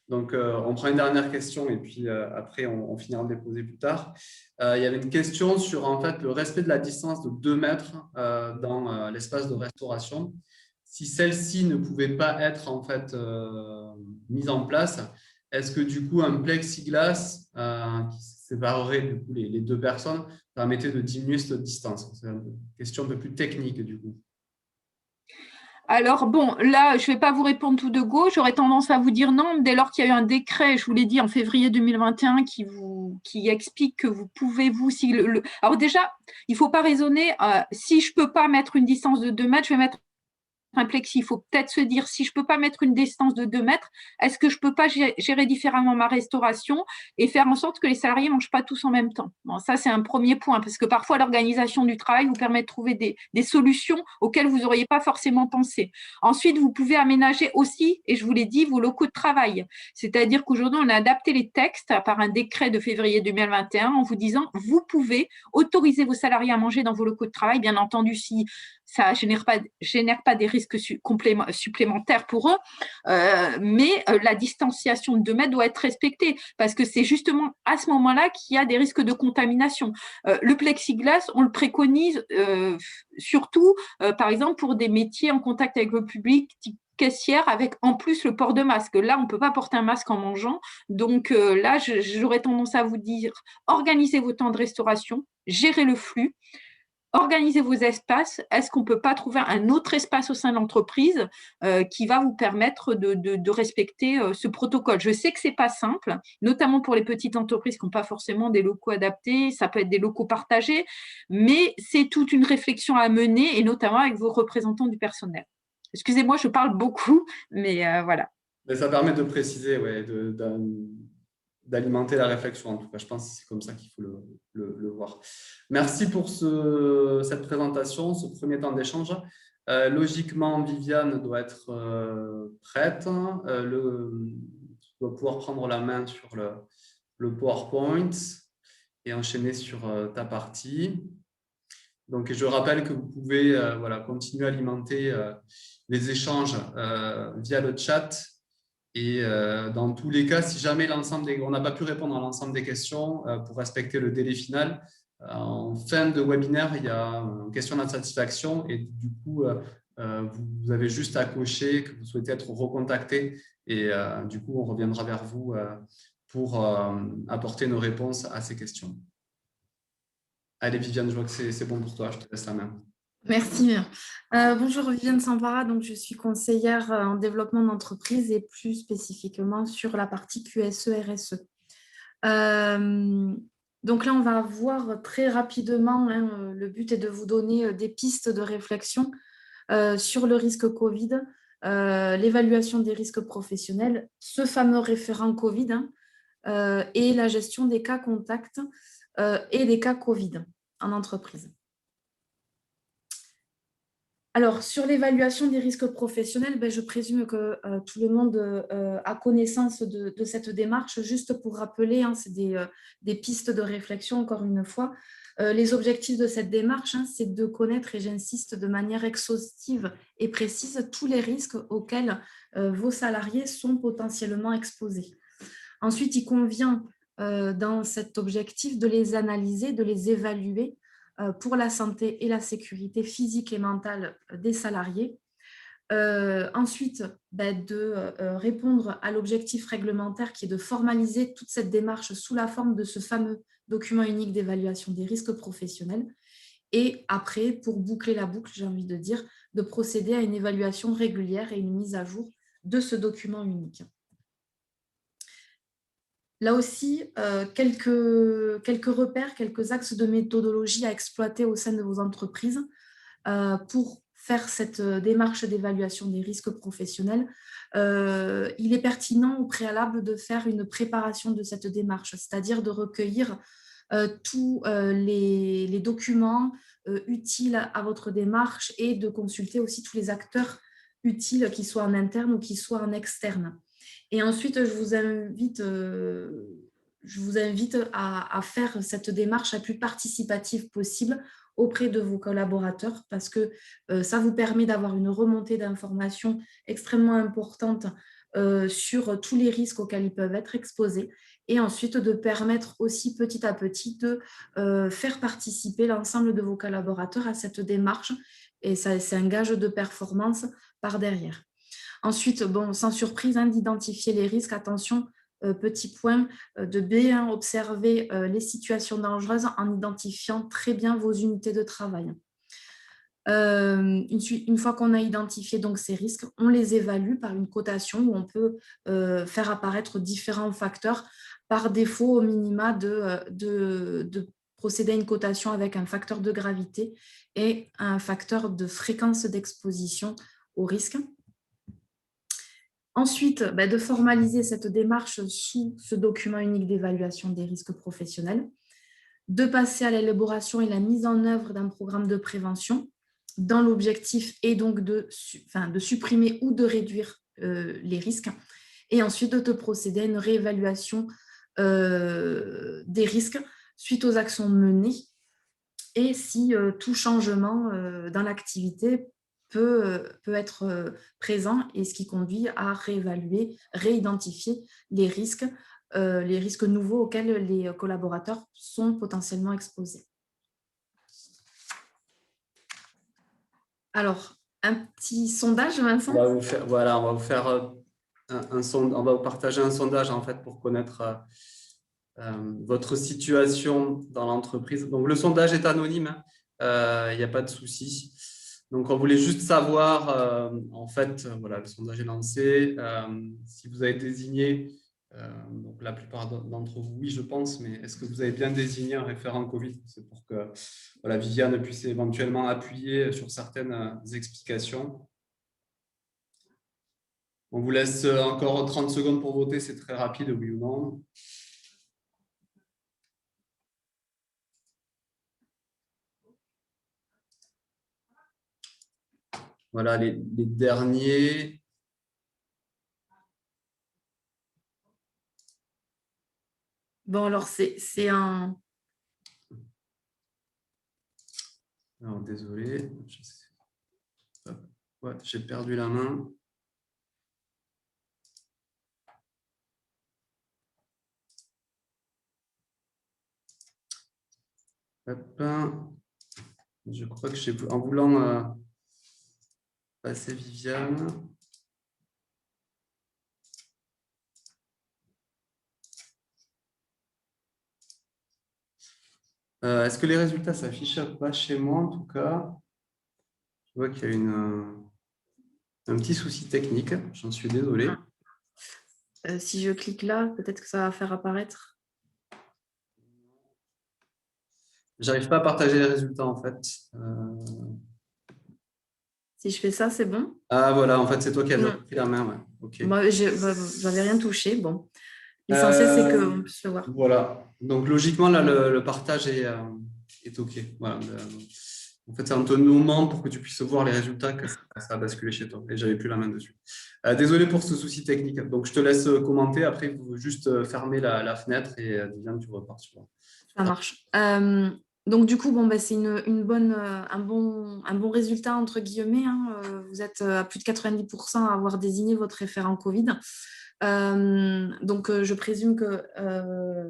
Donc, on prend une dernière question et puis après, on finira de les poser plus tard. Il y avait une question sur en fait, le respect de la distance de 2 mètres dans l'espace de restauration. Si celle-ci ne pouvait pas être en fait, mise en place, est-ce que du coup, un plexiglas qui séparerait du coup, les 2 personnes permettait de diminuer cette distance? C'est une question un peu plus technique du coup. Alors bon, là, je ne vais pas vous répondre tout de go. J'aurais tendance à vous dire non, dès lors qu'il y a eu un décret, je vous l'ai dit, en février 2021, qui explique que vous pouvez, Alors déjà, il ne faut pas raisonner, si je ne peux pas mettre une distance de 2 mètres, je vais mettre un plexi. Il faut peut-être se dire, si je ne peux pas mettre une distance de 2 mètres, est-ce que je ne peux pas gérer différemment ma restauration et faire en sorte que les salariés ne mangent pas tous en même temps? Bon, ça, c'est un premier point, parce que parfois, l'organisation du travail vous permet de trouver des solutions auxquelles vous n'auriez pas forcément pensé. Ensuite, vous pouvez aménager aussi, et je vous l'ai dit, vos locaux de travail. C'est-à-dire qu'aujourd'hui, on a adapté les textes par un décret de février 2021 en vous disant, vous pouvez autoriser vos salariés à manger dans vos locaux de travail, bien entendu, si ça ne génère pas des risques supplémentaires pour eux, mais la distanciation de 2 mètres doit être respectée parce que c'est justement à ce moment-là qu'il y a des risques de contamination. Le plexiglas, on le préconise surtout, par exemple, pour des métiers en contact avec le public, type caissière, avec en plus le port de masque. Là, on ne peut pas porter un masque en mangeant. Donc là, j'aurais tendance à vous dire, organisez vos temps de restauration, gérez le flux, organisez vos espaces. Est-ce qu'on ne peut pas trouver un autre espace au sein de l'entreprise qui va vous permettre de respecter ce protocole? Je sais que ce n'est pas simple, notamment pour les petites entreprises qui n'ont pas forcément des locaux adaptés, ça peut être des locaux partagés, mais c'est toute une réflexion à mener, et notamment avec vos représentants du personnel. Excusez-moi, je parle beaucoup, mais voilà. Mais ça permet de préciser, ouais, d'alimenter la réflexion. En tout cas, je pense que c'est comme ça qu'il faut le voir. Merci pour cette présentation, ce premier temps d'échange. Logiquement, Viviane doit être prête. Tu dois pouvoir prendre la main sur le PowerPoint et enchaîner sur ta partie. Donc, je rappelle que vous pouvez continuer à alimenter les échanges via le chat. Et dans tous les cas, si jamais on n'a pas pu répondre à l'ensemble des questions pour respecter le délai final, en fin de webinaire, il y a une question d'insatisfaction et du coup, vous avez juste à cocher que vous souhaitez être recontacté et du coup, on reviendra vers vous pour apporter nos réponses à ces questions. Allez, Viviane, je vois que c'est bon pour toi, je te laisse la main. Merci. Bonjour, Viviane Sampara, donc je suis conseillère en développement d'entreprise et plus spécifiquement sur la partie QSE-RSE. Donc là, on va voir très rapidement, le but est de vous donner des pistes de réflexion sur le risque Covid, l'évaluation des risques professionnels, ce fameux référent Covid et la gestion des cas contacts et des cas Covid en entreprise. Alors, sur l'évaluation des risques professionnels, je présume que tout le monde a connaissance de cette démarche. Juste pour rappeler, c'est des pistes de réflexion, encore une fois. Les objectifs de cette démarche, c'est de connaître, et j'insiste de manière exhaustive et précise, tous les risques auxquels vos salariés sont potentiellement exposés. Ensuite, il convient, dans cet objectif, de les analyser, de les évaluer pour la santé et la sécurité physique et mentale des salariés. Ensuite, de répondre à l'objectif réglementaire qui est de formaliser toute cette démarche sous la forme de ce fameux document unique d'évaluation des risques professionnels. Et après, pour boucler la boucle, j'ai envie de dire, de procéder à une évaluation régulière et une mise à jour de ce document unique. Là aussi, quelques repères, quelques axes de méthodologie à exploiter au sein de vos entreprises pour faire cette démarche d'évaluation des risques professionnels, il est pertinent au préalable de faire une préparation de cette démarche, c'est-à-dire de recueillir tous les documents utiles à votre démarche et de consulter aussi tous les acteurs utiles, qu'ils soient en interne ou qu'ils soient en externe. Et ensuite, je vous invite à faire cette démarche la plus participative possible auprès de vos collaborateurs parce que ça vous permet d'avoir une remontée d'informations extrêmement importante sur tous les risques auxquels ils peuvent être exposés et ensuite de permettre aussi petit à petit de faire participer l'ensemble de vos collaborateurs à cette démarche et ça, c'est un gage de performance par derrière. Ensuite, bon, sans surprise, hein, d'identifier les risques. Attention, petit point, de bien observer les situations dangereuses en identifiant très bien vos unités de travail. Une fois qu'on a identifié donc ces risques, on les évalue par une cotation où on peut faire apparaître différents facteurs. Par défaut, au minima, de procéder à une cotation avec un facteur de gravité et un facteur de fréquence d'exposition au risque. Ensuite, de formaliser cette démarche sous ce document unique d'évaluation des risques professionnels, de passer à l'élaboration et la mise en œuvre d'un programme de prévention dans l'objectif est donc de supprimer ou de réduire les risques et ensuite de procéder à une réévaluation des risques suite aux actions menées et si tout changement dans l'activité peut être présent et ce qui conduit à réévaluer, réidentifier les risques nouveaux auxquels les collaborateurs sont potentiellement exposés. Alors, un petit sondage, Vincent ? On va vous partager un sondage en fait pour connaître votre situation dans l'entreprise. Donc, le sondage est anonyme, il n'y a pas de souci. Donc, on voulait juste savoir, en fait, voilà, le sondage est lancé. Si vous avez désigné, donc la plupart d'entre vous, oui, je pense, mais est-ce que vous avez bien désigné un référent Covid ? C'est pour que voilà, Viviane puisse éventuellement appuyer sur certaines explications. On vous laisse encore 30 secondes pour voter, c'est très rapide, oui ou non. Voilà les derniers. Bon, alors c'est un... Alors, désolé. Ouais, j'ai perdu la main. Hop. Je crois que en voulant passer Viviane. Est-ce que les résultats s'affichent pas chez moi en tout cas? Je vois qu'il y a un petit souci technique, j'en suis désolé. si je clique là, peut-être que ça va faire apparaître. J'arrive pas à partager les résultats en fait. Si je fais ça, c'est bon? Ah voilà, en fait c'est toi qui as déjà pris la main. Ouais. Okay. Moi, j'avais rien touché. Bon. L'essentiel, c'est qu'on puisse le voir. Voilà. Donc, logiquement, là, le partage est OK. Voilà. En fait, c'est un moment pour que tu puisses voir les résultats que ça a basculé chez toi. Et je n'avais plus la main dessus. Désolé pour ce souci technique. Donc, je te laisse commenter. Après, il faut juste fermer la fenêtre et Viviane, tu repars sur. Ça marche. Donc, du coup, bon, c'est un bon résultat, entre guillemets. Hein. Vous êtes à plus de 90% à avoir désigné votre référent Covid. Donc, je présume que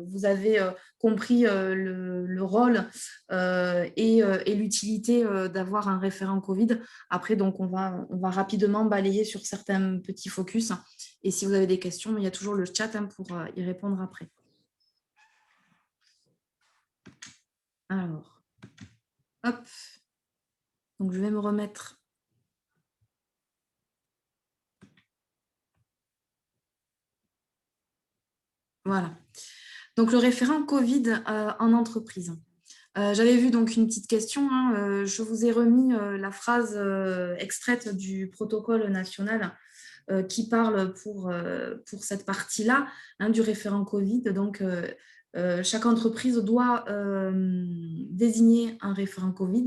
vous avez compris le rôle et l'utilité d'avoir un référent Covid. Après, donc, on va rapidement balayer sur certains petits focus. Et si vous avez des questions, il y a toujours le chat pour y répondre après. Alors, hop. Donc, je vais me remettre. Voilà. Donc, le référent Covid en entreprise. J'avais vu donc une petite question. Je vous ai remis la phrase extraite du protocole national qui parle pour cette partie-là du référent Covid. Donc, chaque entreprise doit désigner un référent Covid.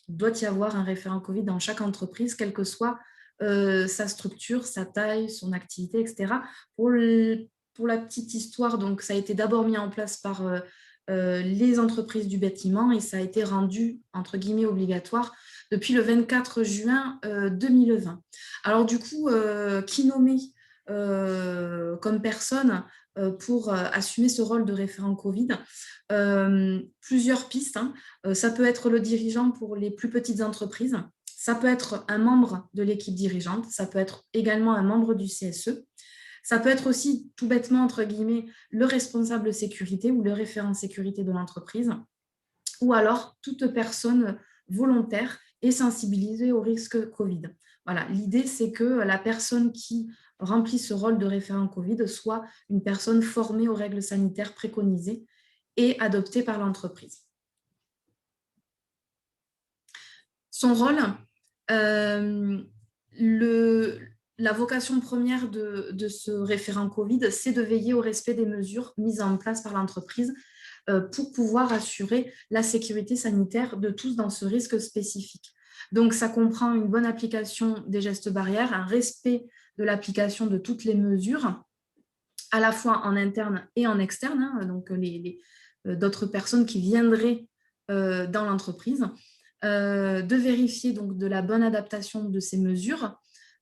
Il doit y avoir un référent Covid dans chaque entreprise, quelle que soit sa structure, sa taille, son activité, etc. Pour la petite histoire, donc, ça a été d'abord mis en place par les entreprises du bâtiment et ça a été rendu, entre guillemets, obligatoire depuis le 24 juin 2020. Alors du coup, qui nommer comme personne pour assumer ce rôle de référent Covid? Plusieurs pistes. Ça peut être le dirigeant pour les plus petites entreprises. Ça peut être un membre de l'équipe dirigeante. Ça peut être également un membre du CSE. Ça peut être aussi, tout bêtement, entre guillemets, le responsable sécurité ou le référent sécurité de l'entreprise, ou alors toute personne volontaire et sensibilisée au risque Covid. Voilà, l'idée, c'est que la personne qui remplit ce rôle de référent Covid soit une personne formée aux règles sanitaires préconisées et adoptées par l'entreprise. Son rôle, la vocation première de ce référent Covid, c'est de veiller au respect des mesures mises en place par l'entreprise pour pouvoir assurer la sécurité sanitaire de tous dans ce risque spécifique. Donc, ça comprend une bonne application des gestes barrières, un respect de l'application de toutes les mesures, à la fois en interne et en externe, donc d'autres personnes qui viendraient dans l'entreprise, de vérifier donc de la bonne adaptation de ces mesures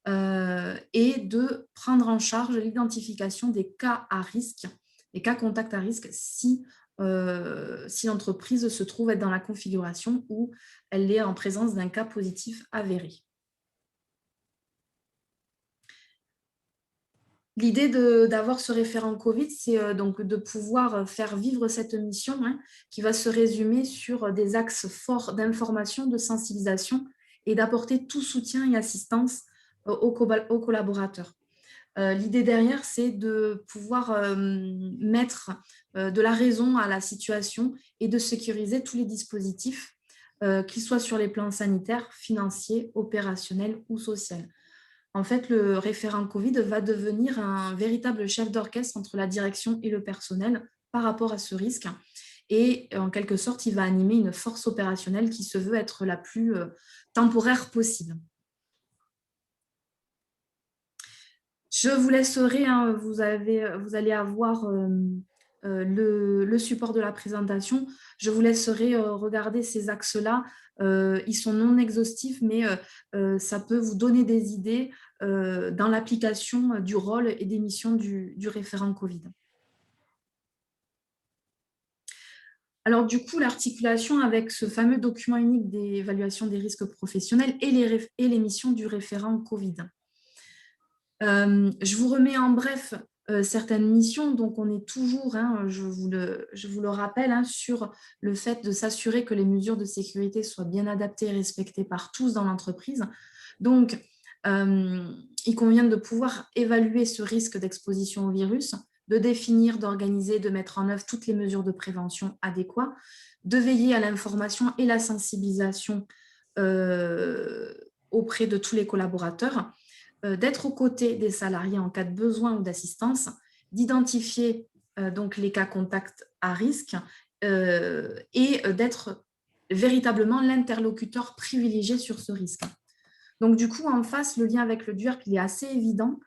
et de prendre en charge l'identification des cas à risque, des cas contacts à risque si l'entreprise se trouve être dans la configuration où elle est en présence d'un cas positif avéré. L'idée d'avoir ce référent Covid, c'est donc de pouvoir faire vivre cette mission qui va se résumer sur des axes forts d'information, de sensibilisation et d'apporter tout soutien et assistance aux collaborateurs. L'idée derrière, c'est de pouvoir mettre de la raison à la situation et de sécuriser tous les dispositifs, qu'ils soient sur les plans sanitaires, financiers, opérationnels ou sociaux. En fait, le référent Covid va devenir un véritable chef d'orchestre entre la direction et le personnel par rapport à ce risque. Et en quelque sorte, il va animer une force opérationnelle qui se veut être la plus temporaire possible. Je vous laisserai, vous allez avoir le support de la présentation. Je vous laisserai regarder ces axes-là. Ils sont non exhaustifs, mais ça peut vous donner des idées dans l'application du rôle et des missions du référent Covid. Alors du coup, l'articulation avec ce fameux document unique d'évaluation des risques professionnels et les missions du référent Covid. Je vous remets en bref certaines missions. Donc, on est toujours, je vous le rappelle, sur le fait de s'assurer que les mesures de sécurité soient bien adaptées et respectées par tous dans l'entreprise. Donc, il convient de pouvoir évaluer ce risque d'exposition au virus, de définir, d'organiser, de mettre en œuvre toutes les mesures de prévention adéquates, de veiller à l'information et la sensibilisation auprès de tous les collaborateurs, d'être aux côtés des salariés en cas de besoin ou d'assistance, d'identifier donc les cas contacts à risque et d'être véritablement l'interlocuteur privilégié sur ce risque. Donc du coup, en face, le lien avec le DUERP, il est assez évident.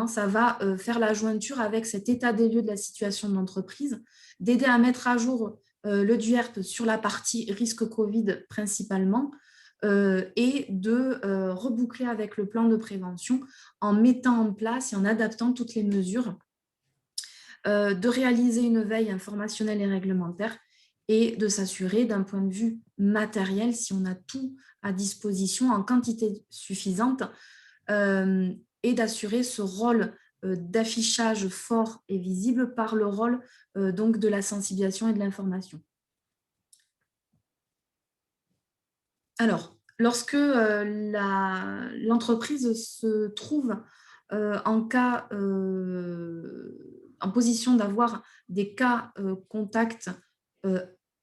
Ça va faire la jointure avec cet état des lieux de la situation de l'entreprise, d'aider à mettre à jour le DUERP sur la partie risque Covid principalement, et de reboucler avec le plan de prévention en mettant en place et en adaptant toutes les mesures, de réaliser une veille informationnelle et réglementaire et de s'assurer d'un point de vue matériel, si on a tout à disposition en quantité suffisante, et d'assurer ce rôle d'affichage fort et visible par le rôle donc de la sensibilisation et de l'information. Alors, lorsque l'entreprise se trouve en position d'avoir des cas contacts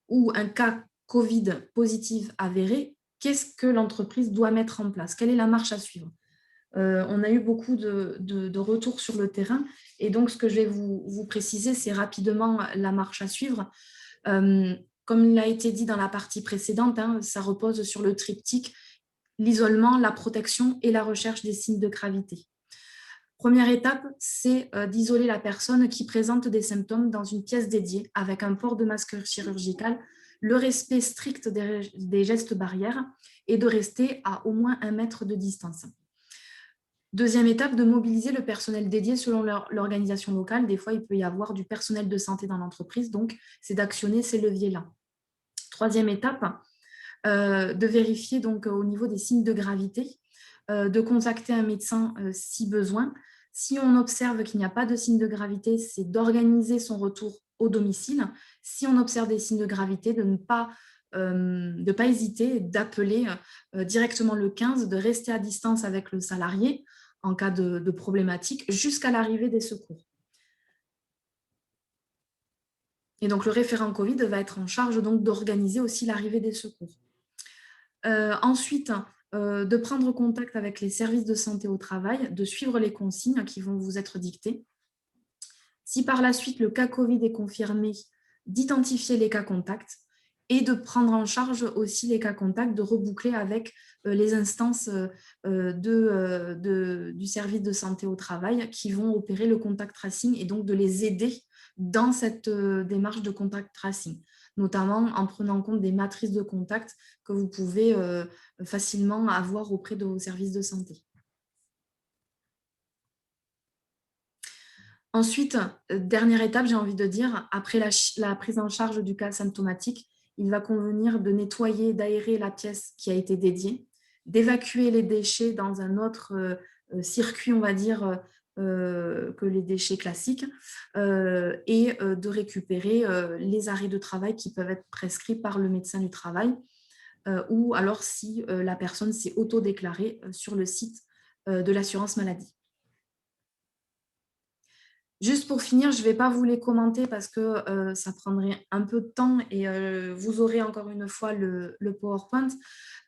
ou un cas Covid positive avérée, qu'est-ce que l'entreprise doit mettre en place? Quelle est la marche à suivre? On a eu beaucoup de retours sur le terrain et donc ce que je vais vous préciser, c'est rapidement la marche à suivre. Comme il a été dit dans la partie précédente, hein, ça repose sur le triptyque, l'isolement, la protection et la recherche des signes de gravité. Première étape, c'est d'isoler la personne qui présente des symptômes dans une pièce dédiée avec un port de masque chirurgical, le respect strict des gestes barrières et de rester à au moins 1 mètre de distance. Deuxième étape, de mobiliser le personnel dédié selon l'organisation locale. Des fois, il peut y avoir du personnel de santé dans l'entreprise, donc c'est d'actionner ces leviers-là. Troisième étape, de vérifier donc au niveau des signes de gravité, de contacter un médecin si besoin. Si on observe qu'il n'y a pas de signe de gravité, c'est d'organiser son retour au domicile. Si on observe des signes de gravité, de ne pas hésiter, d'appeler directement le 15, de rester à distance avec le salarié en cas de problématique jusqu'à l'arrivée des secours. Et donc, le référent Covid va être en charge donc d'organiser aussi l'arrivée des secours. Ensuite, de prendre contact avec les services de santé au travail, de suivre les consignes qui vont vous être dictées. Si par la suite le cas Covid est confirmé, d'identifier les cas contacts et de prendre en charge aussi les cas contacts, de reboucler avec les instances du service de santé au travail qui vont opérer le contact tracing et donc de les aider dans cette démarche de contact tracing, notamment en prenant en compte des matrices de contact que vous pouvez facilement avoir auprès de vos services de santé. Ensuite, dernière étape, j'ai envie de dire, après la prise en charge du cas symptomatique, il va convenir de nettoyer, d'aérer la pièce qui a été dédiée, d'évacuer les déchets dans un autre circuit, on va dire, que les déchets classiques, et de récupérer les arrêts de travail qui peuvent être prescrits par le médecin du travail, ou alors si la personne s'est auto-déclarée sur le site de l'assurance maladie. Juste pour finir, je ne vais pas vous les commenter parce que ça prendrait un peu de temps et vous aurez encore une fois le PowerPoint.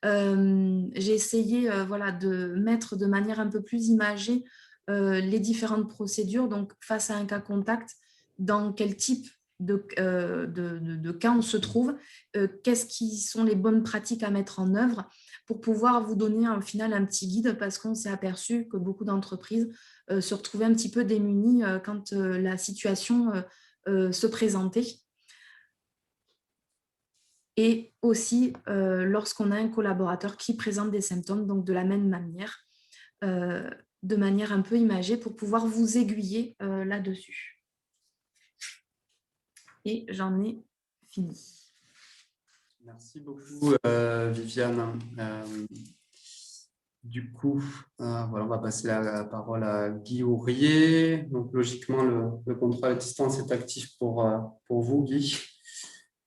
J'ai essayé voilà, de mettre de manière un peu plus imagée les différentes procédures. Donc, face à un cas contact, dans quel type de cas on se trouve, qu'est-ce qui sont les bonnes pratiques à mettre en œuvre pour pouvoir vous donner au final un petit guide parce qu'on s'est aperçu que beaucoup d'entreprises se retrouver un petit peu démunis quand la situation se présentait. Et aussi lorsqu'on a un collaborateur qui présente des symptômes, donc de la même manière, de manière un peu imagée pour pouvoir vous aiguiller là-dessus. Et j'en ai fini. Merci beaucoup, Viviane. Du coup, voilà, on va passer la parole à Guy Ourrier. Donc, logiquement, le contrôle à distance est actif pour vous, Guy.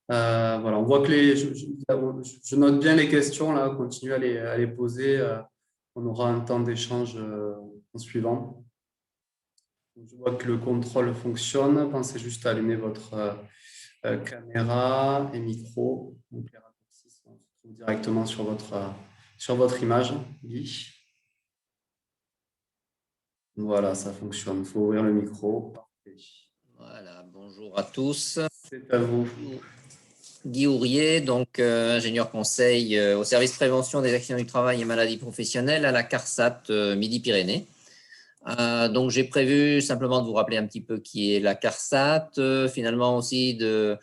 Voilà, on voit que je note bien les questions, là, continuez à les poser. On aura un temps d'échange en suivant. Je vois que le contrôle fonctionne. Pensez juste à allumer votre caméra et micro. Donc, les raccourcis se trouvent directement sur votre image, Guy. Voilà, ça fonctionne. Il faut ouvrir le micro. Parfait. Voilà, bonjour à tous. C'est à vous. Guy Ourrier, donc ingénieur conseil au service prévention des accidents du travail et maladies professionnelles à la CARSAT Midi-Pyrénées. Donc j'ai prévu simplement de vous rappeler un petit peu qui est la CARSAT, finalement aussi de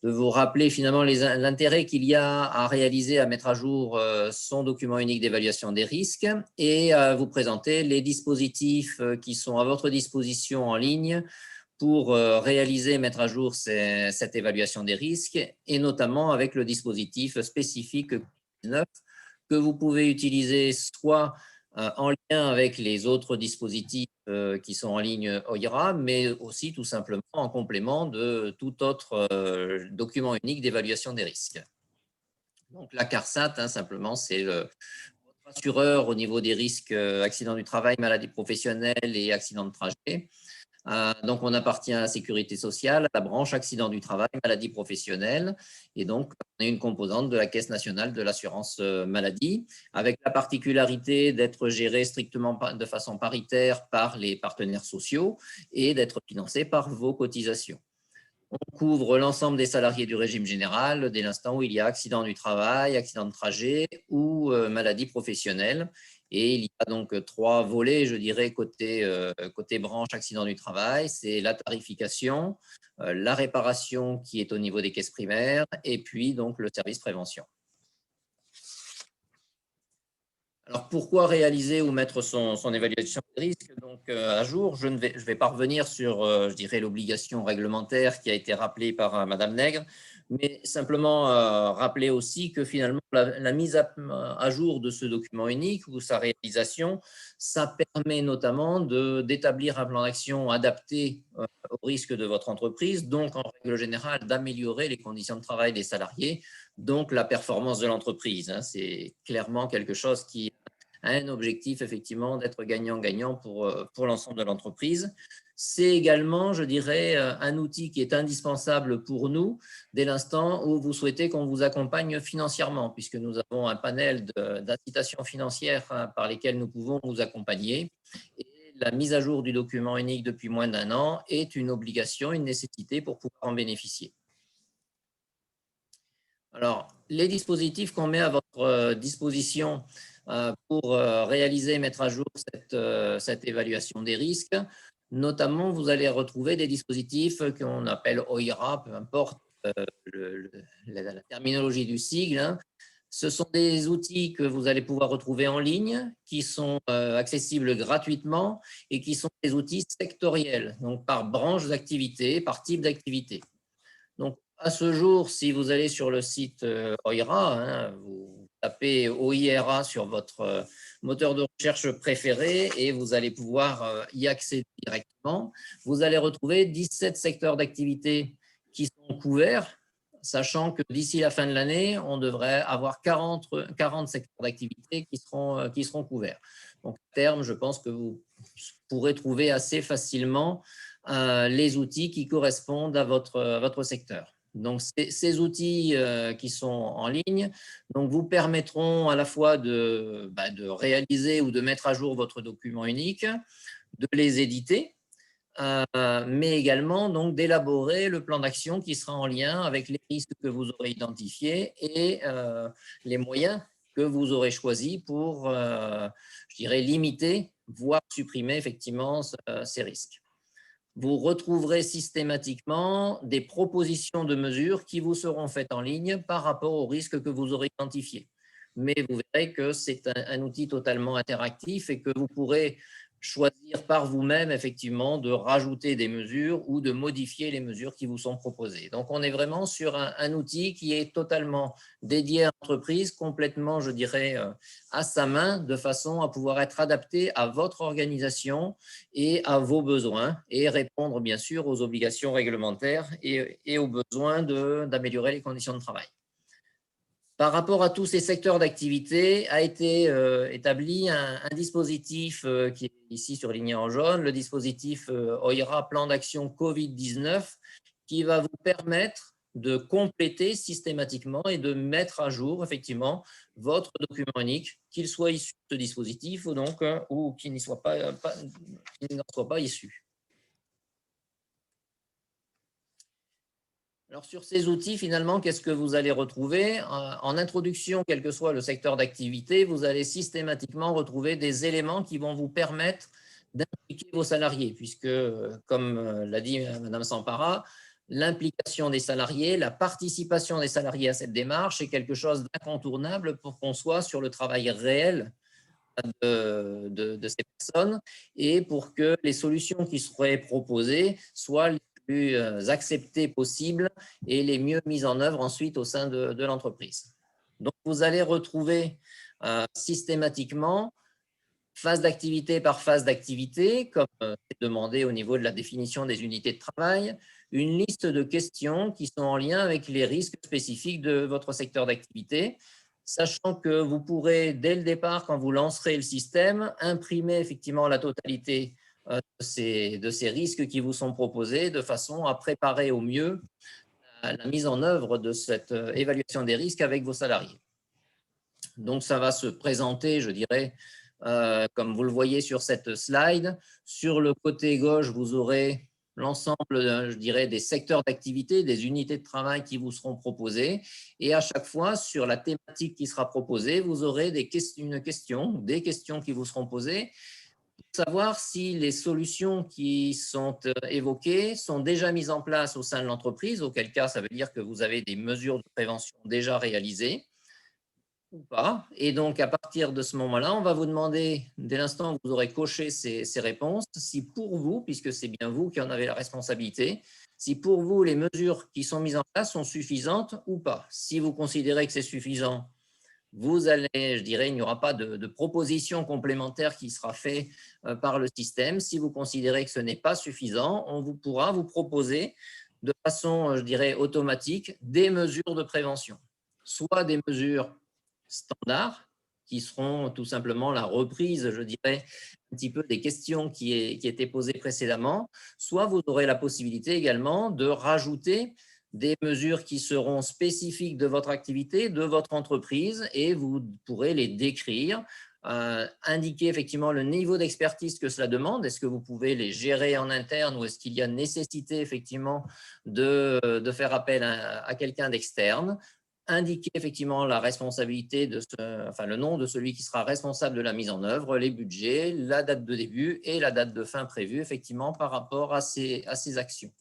vous rappeler finalement l'intérêt qu'il y a à réaliser, à mettre à jour son document unique d'évaluation des risques et vous présenter les dispositifs qui sont à votre disposition en ligne pour réaliser, mettre à jour cette évaluation des risques et notamment avec le dispositif spécifique COVID-19 que vous pouvez utiliser soit en lien avec les autres dispositifs qui sont en ligne OIRA, mais aussi tout simplement en complément de tout autre document unique d'évaluation des risques. Donc la CARSAT, simplement, c'est votre assureur au niveau des risques accidents du travail, maladies professionnelles et accidents de trajet. Donc, on appartient à la sécurité sociale, à la branche accident du travail, maladie professionnelle. Et donc, on est une composante de la Caisse nationale de l'assurance maladie, avec la particularité d'être géré strictement de façon paritaire par les partenaires sociaux et d'être financé par vos cotisations. On couvre l'ensemble des salariés du régime général dès l'instant où il y a accident du travail, accident de trajet ou maladie professionnelle. Et il y a donc 3 volets, je dirais, côté branche accident du travail. C'est la tarification, la réparation qui est au niveau des caisses primaires et puis donc le service prévention. Alors, pourquoi réaliser ou mettre son évaluation de risque donc, à jour? Je vais pas revenir sur, je dirais, l'obligation réglementaire qui a été rappelée par Madame Nègre, mais simplement rappeler aussi que finalement, la mise à jour de ce document unique ou sa réalisation, ça permet notamment d'établir un plan d'action adapté au risque de votre entreprise, donc en règle générale, d'améliorer les conditions de travail des salariés, donc la performance de l'entreprise. C'est clairement quelque chose qui a un objectif effectivement d'être gagnant-gagnant pour l'ensemble de l'entreprise. C'est également, je dirais, un outil qui est indispensable pour nous dès l'instant où vous souhaitez qu'on vous accompagne financièrement, puisque nous avons un panel d'incitations financières par lesquelles nous pouvons vous accompagner. Et la mise à jour du document unique depuis moins d'1 an est une obligation, une nécessité pour pouvoir en bénéficier. Alors, les dispositifs qu'on met à votre disposition pour réaliser et mettre à jour cette évaluation des risques, notamment, vous allez retrouver des dispositifs qu'on appelle OIRA, peu importe la terminologie du sigle. Ce sont des outils que vous allez pouvoir retrouver en ligne, qui sont accessibles gratuitement et qui sont des outils sectoriels, donc par branche d'activité, par type d'activité. Donc, à ce jour, si vous allez sur le site OIRA, vous tapez OIRA sur votre moteur de recherche préféré et vous allez pouvoir y accéder directement. Vous allez retrouver 17 secteurs d'activité qui sont couverts, sachant que d'ici la fin de l'année, on devrait avoir 40 secteurs d'activité qui seront couverts. Donc, à terme, je pense que vous pourrez trouver assez facilement les outils qui correspondent à votre secteur. Donc, ces outils qui sont en ligne donc, vous permettront à la fois de réaliser ou de mettre à jour votre document unique, de les éditer, mais également donc d'élaborer le plan d'action qui sera en lien avec les risques que vous aurez identifiés et les moyens que vous aurez choisis pour, je dirais, limiter, voire supprimer effectivement ces risques. Vous retrouverez systématiquement des propositions de mesures qui vous seront faites en ligne par rapport aux risques que vous aurez identifiés. Mais vous verrez que c'est un outil totalement interactif et que vous pourrez choisir par vous-même effectivement de rajouter des mesures ou de modifier les mesures qui vous sont proposées. Donc, on est vraiment sur un outil qui est totalement dédié à l'entreprise, complètement, je dirais, à sa main, de façon à pouvoir être adapté à votre organisation et à vos besoins et répondre bien sûr aux obligations réglementaires et aux besoins d'améliorer les conditions de travail. Par rapport à tous ces secteurs d'activité, a été établi un dispositif qui est ici surligné en jaune, le dispositif OIRA Plan d'action Covid-19, qui va vous permettre de compléter systématiquement et de mettre à jour effectivement votre document unique, qu'il soit issu de ce dispositif ou, donc, ou qu'il n'en soit pas issu. Alors, sur ces outils, finalement, qu'est-ce que vous allez retrouver? En introduction, quel que soit le secteur d'activité, vous allez systématiquement retrouver des éléments qui vont vous permettre d'impliquer vos salariés, puisque, comme l'a dit Mme Sampara, l'implication des salariés, la participation des salariés à cette démarche est quelque chose d'incontournable pour qu'on soit sur le travail réel de ces personnes et pour que les solutions qui seraient proposées soient les plus acceptées possibles et les mieux mises en œuvre ensuite au sein de l'entreprise. Donc, vous allez retrouver systématiquement, phase d'activité par phase d'activité, comme c'est demandé au niveau de la définition des unités de travail, une liste de questions qui sont en lien avec les risques spécifiques de votre secteur d'activité, sachant que vous pourrez, dès le départ, quand vous lancerez le système, imprimer effectivement la totalité de ces risques qui vous sont proposés, de façon à préparer au mieux la mise en œuvre de cette évaluation des risques avec vos salariés. Donc, ça va se présenter, je dirais, comme vous le voyez sur cette slide. Sur le côté gauche, vous aurez l'ensemble, je dirais, des secteurs d'activité, des unités de travail qui vous seront proposées. Et à chaque fois, sur la thématique qui sera proposée, vous aurez des questions qui vous seront posées pour savoir si les solutions qui sont évoquées sont déjà mises en place au sein de l'entreprise, auquel cas, ça veut dire que vous avez des mesures de prévention déjà réalisées ou pas. Et donc, à partir de ce moment-là, on va vous demander, dès l'instant où vous aurez coché ces réponses, si pour vous, puisque c'est bien vous qui en avez la responsabilité, si pour vous, les mesures qui sont mises en place sont suffisantes ou pas. Si vous considérez que c'est suffisant, vous allez, je dirais, il n'y aura pas de proposition complémentaire qui sera faite par le système. Si vous considérez que ce n'est pas suffisant, on pourra vous proposer de façon, je dirais, automatique, des mesures de prévention. Soit des mesures standards, qui seront tout simplement la reprise, je dirais, un petit peu des questions qui étaient posées précédemment, soit vous aurez la possibilité également de rajouter des mesures qui seront spécifiques de votre activité, de votre entreprise, et vous pourrez les décrire, indiquer effectivement le niveau d'expertise que cela demande. Est-ce que vous pouvez les gérer en interne ou est-ce qu'il y a nécessité effectivement de faire appel à quelqu'un d'externe? Indiquer effectivement la responsabilité le nom de celui qui sera responsable de la mise en œuvre, les budgets, la date de début et la date de fin prévue effectivement par rapport à ces actions.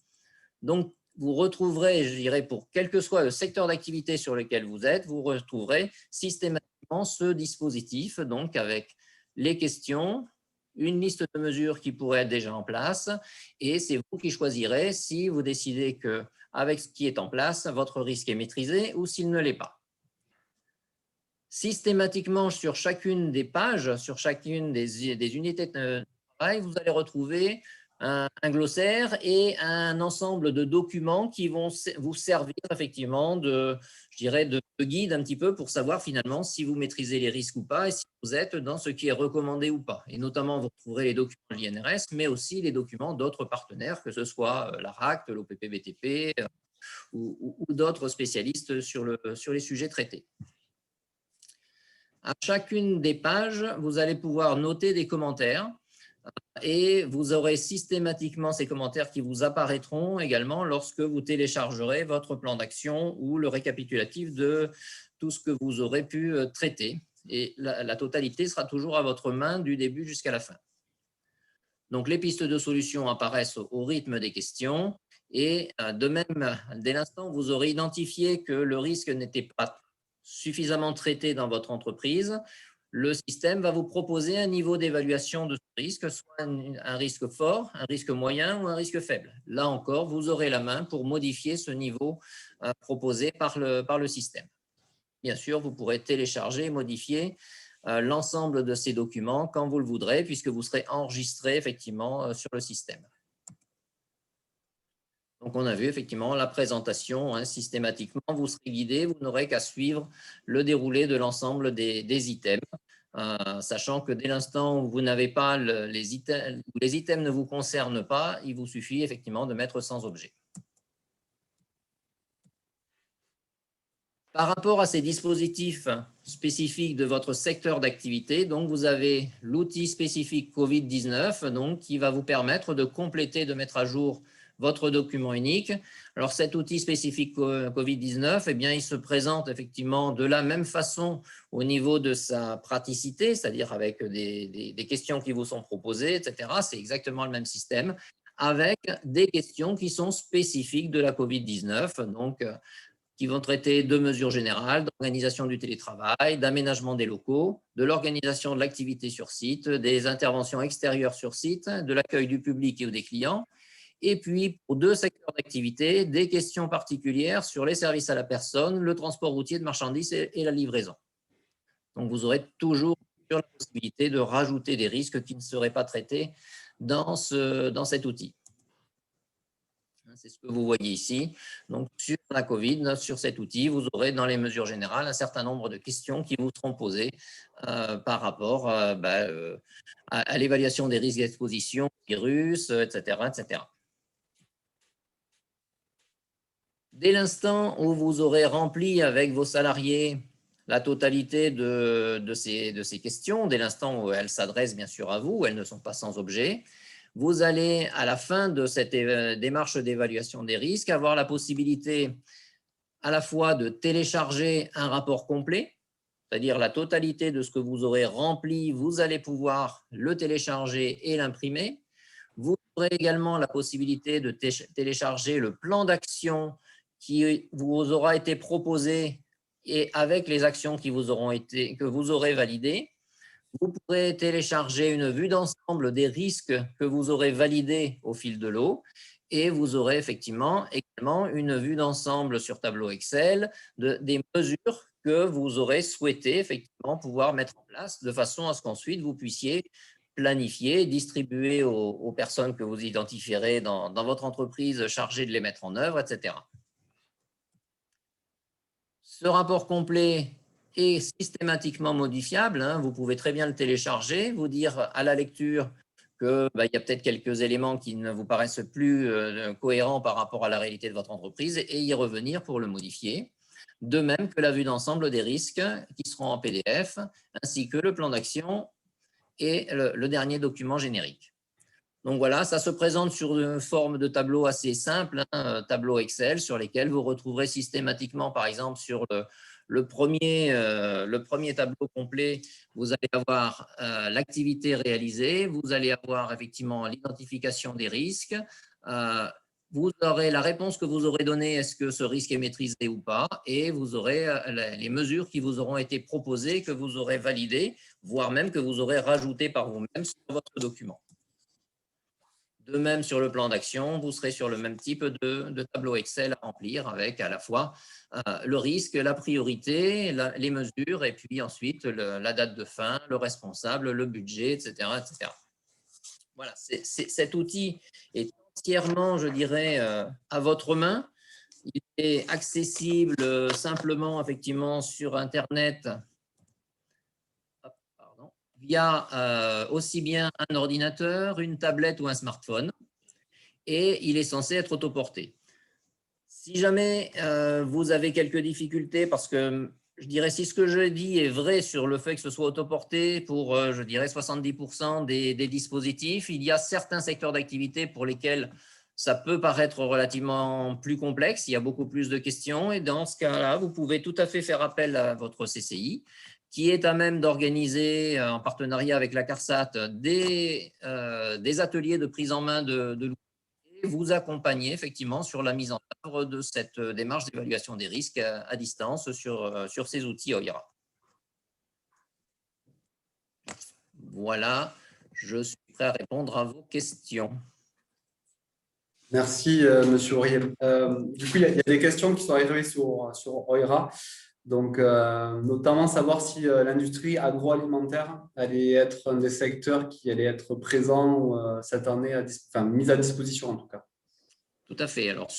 Donc, vous retrouverez, je dirais, pour quel que soit le secteur d'activité sur lequel vous êtes, vous retrouverez systématiquement ce dispositif, donc avec les questions, une liste de mesures qui pourraient être déjà en place, et c'est vous qui choisirez si vous décidez que avec ce qui est en place, votre risque est maîtrisé ou s'il ne l'est pas. Systématiquement, sur chacune des pages, sur chacune des unités de travail, vous allez retrouver un glossaire et un ensemble de documents qui vont vous servir effectivement de guide un petit peu pour savoir finalement si vous maîtrisez les risques ou pas et si vous êtes dans ce qui est recommandé ou pas. Et notamment, vous retrouverez les documents de l'INRS, mais aussi les documents d'autres partenaires, que ce soit l'ARACT, l'OPP-BTP ou d'autres spécialistes sur les sujets traités. À chacune des pages, vous allez pouvoir noter des commentaires. Et vous aurez systématiquement ces commentaires qui vous apparaîtront également lorsque vous téléchargerez votre plan d'action ou le récapitulatif de tout ce que vous aurez pu traiter. Et la totalité sera toujours à votre main du début jusqu'à la fin. Donc, les pistes de solutions apparaissent au rythme des questions. Et de même, dès l'instant où vous aurez identifié que le risque n'était pas suffisamment traité dans votre entreprise, le système va vous proposer un niveau d'évaluation de ce risque, soit un risque fort, un risque moyen ou un risque faible. Là encore, vous aurez la main pour modifier ce niveau proposé par le système. Bien sûr, vous pourrez télécharger et modifier l'ensemble de ces documents quand vous le voudrez, puisque vous serez enregistré effectivement sur le système. Donc, on a vu effectivement la présentation, systématiquement, vous serez guidé, vous n'aurez qu'à suivre le déroulé de l'ensemble des items, sachant que dès l'instant où vous n'avez pas les items ne vous concernent pas, il vous suffit effectivement de mettre sans objet. Par rapport à ces dispositifs spécifiques de votre secteur d'activité, donc vous avez l'outil spécifique Covid-19 donc, qui va vous permettre de compléter, de mettre à jour votre document unique. Alors, cet outil spécifique Covid-19, eh bien, il se présente effectivement de la même façon au niveau de sa praticité, c'est-à-dire avec des questions qui vous sont proposées, etc. C'est exactement le même système, avec des questions qui sont spécifiques de la Covid-19, donc qui vont traiter de mesures générales, d'organisation du télétravail, d'aménagement des locaux, de l'organisation de l'activité sur site, des interventions extérieures sur site, de l'accueil du public et ou des clients. Et puis, pour 2 secteurs d'activité, des questions particulières sur les services à la personne, le transport routier de marchandises et la livraison. Donc, vous aurez toujours la possibilité de rajouter des risques qui ne seraient pas traités dans cet outil. C'est ce que vous voyez ici. Donc, sur la COVID, sur cet outil, vous aurez dans les mesures générales un certain nombre de questions qui vous seront posées par rapport à l'évaluation des risques d'exposition au virus, etc., etc. Dès l'instant où vous aurez rempli avec vos salariés la totalité de ces questions, dès l'instant où elles s'adressent bien sûr à vous, elles ne sont pas sans objet, vous allez, à la fin de cette démarche d'évaluation des risques, avoir la possibilité à la fois de télécharger un rapport complet, c'est-à-dire la totalité de ce que vous aurez rempli, vous allez pouvoir le télécharger et l'imprimer. Vous aurez également la possibilité de télécharger le plan d'action qui vous aura été proposé et avec les actions que vous aurez validées. Vous pourrez télécharger une vue d'ensemble des risques que vous aurez validés au fil de l'eau et vous aurez effectivement également une vue d'ensemble sur tableau Excel des mesures que vous aurez souhaité effectivement pouvoir mettre en place de façon à ce qu'ensuite vous puissiez planifier, distribuer aux personnes que vous identifierez dans votre entreprise chargées de les mettre en œuvre, etc. Ce rapport complet est systématiquement modifiable. Vous pouvez très bien le télécharger, vous dire à la lecture qu'il y a peut-être quelques éléments qui ne vous paraissent plus cohérents par rapport à la réalité de votre entreprise et y revenir pour le modifier. De même que la vue d'ensemble des risques qui seront en PDF, ainsi que le plan d'action et le dernier document générique. Donc voilà, ça se présente sur une forme de tableau assez simple, tableau Excel, sur lesquels vous retrouverez systématiquement, par exemple, sur le premier tableau complet, vous allez avoir l'activité réalisée, vous allez avoir effectivement l'identification des risques, vous aurez la réponse que vous aurez donnée, est-ce que ce risque est maîtrisé ou pas, et vous aurez les mesures qui vous auront été proposées, que vous aurez validées, voire même que vous aurez rajoutées par vous-même sur votre document. De même, sur le plan d'action, vous serez sur le même type de tableau Excel à remplir avec à la fois le risque, la priorité, les mesures et puis ensuite la date de fin, le responsable, le budget, etc. etc. Voilà, cet outil est entièrement, je dirais, à votre main. Il est accessible simplement, effectivement, sur Internet via aussi bien un ordinateur, une tablette ou un smartphone, et il est censé être autoporté. Si jamais vous avez quelques difficultés, parce que je dirais, si ce que je dis est vrai sur le fait que ce soit autoporté pour, je dirais, 70% des dispositifs, il y a certains secteurs d'activité pour lesquels ça peut paraître relativement plus complexe, il y a beaucoup plus de questions, et dans ce cas-là, vous pouvez tout à fait faire appel à votre CCI, qui est à même d'organiser, en partenariat avec la CARSAT, des ateliers de prise en main de l'outil et vous accompagner effectivement sur la mise en œuvre de cette démarche d'évaluation des risques à distance sur ces outils OIRA. Voilà, je suis prêt à répondre à vos questions. Merci, Monsieur Auriel. Du coup, il y a des questions qui sont arrivées sur OIRA. Donc, notamment savoir si l'industrie agroalimentaire allait être un des secteurs qui allait être présent cette année, mise à disposition en tout cas. Tout à fait. Alors,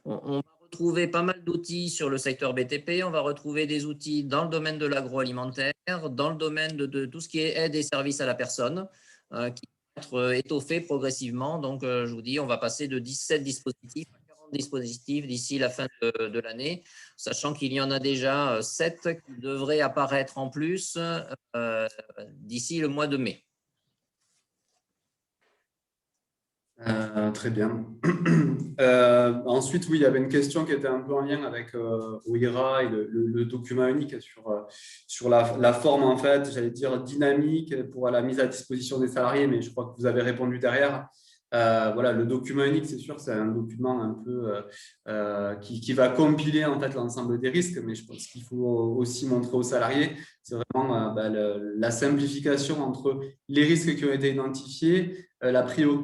on va retrouver pas mal d'outils sur le secteur BTP. On va retrouver des outils dans le domaine de l'agroalimentaire, dans le domaine de tout ce qui est aide et services à la personne, qui va être étoffé progressivement. Donc, je vous dis, on va passer de 17 dispositifs à 40 dispositifs d'ici la fin de l'année, sachant qu'il y en a déjà 7 qui devraient apparaître en plus d'ici le mois de mai. Très bien. Ensuite, oui, il y avait une question qui était un peu en lien avec OIRA et le document unique sur la forme, en fait, j'allais dire dynamique pour la mise à disposition des salariés, mais je crois que vous avez répondu derrière. Voilà, le document unique, c'est sûr, c'est un document un peu qui va compiler en fait l'ensemble des risques, mais je pense qu'il faut aussi montrer aux salariés, c'est vraiment la simplification entre les risques qui ont été identifiés,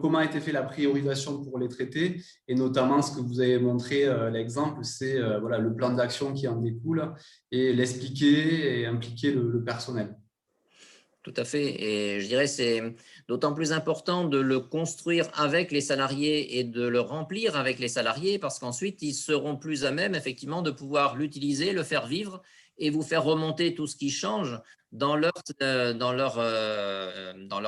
comment a été fait la priorisation pour les traiter, et notamment ce que vous avez montré, l'exemple, c'est voilà, le plan d'action qui en découle et l'expliquer et impliquer le personnel. Tout à fait. Et je dirais que c'est d'autant plus important de le construire avec les salariés et de le remplir avec les salariés parce qu'ensuite, ils seront plus à même, effectivement, de pouvoir l'utiliser, le faire vivre et vous faire remonter tout ce qui change dans leur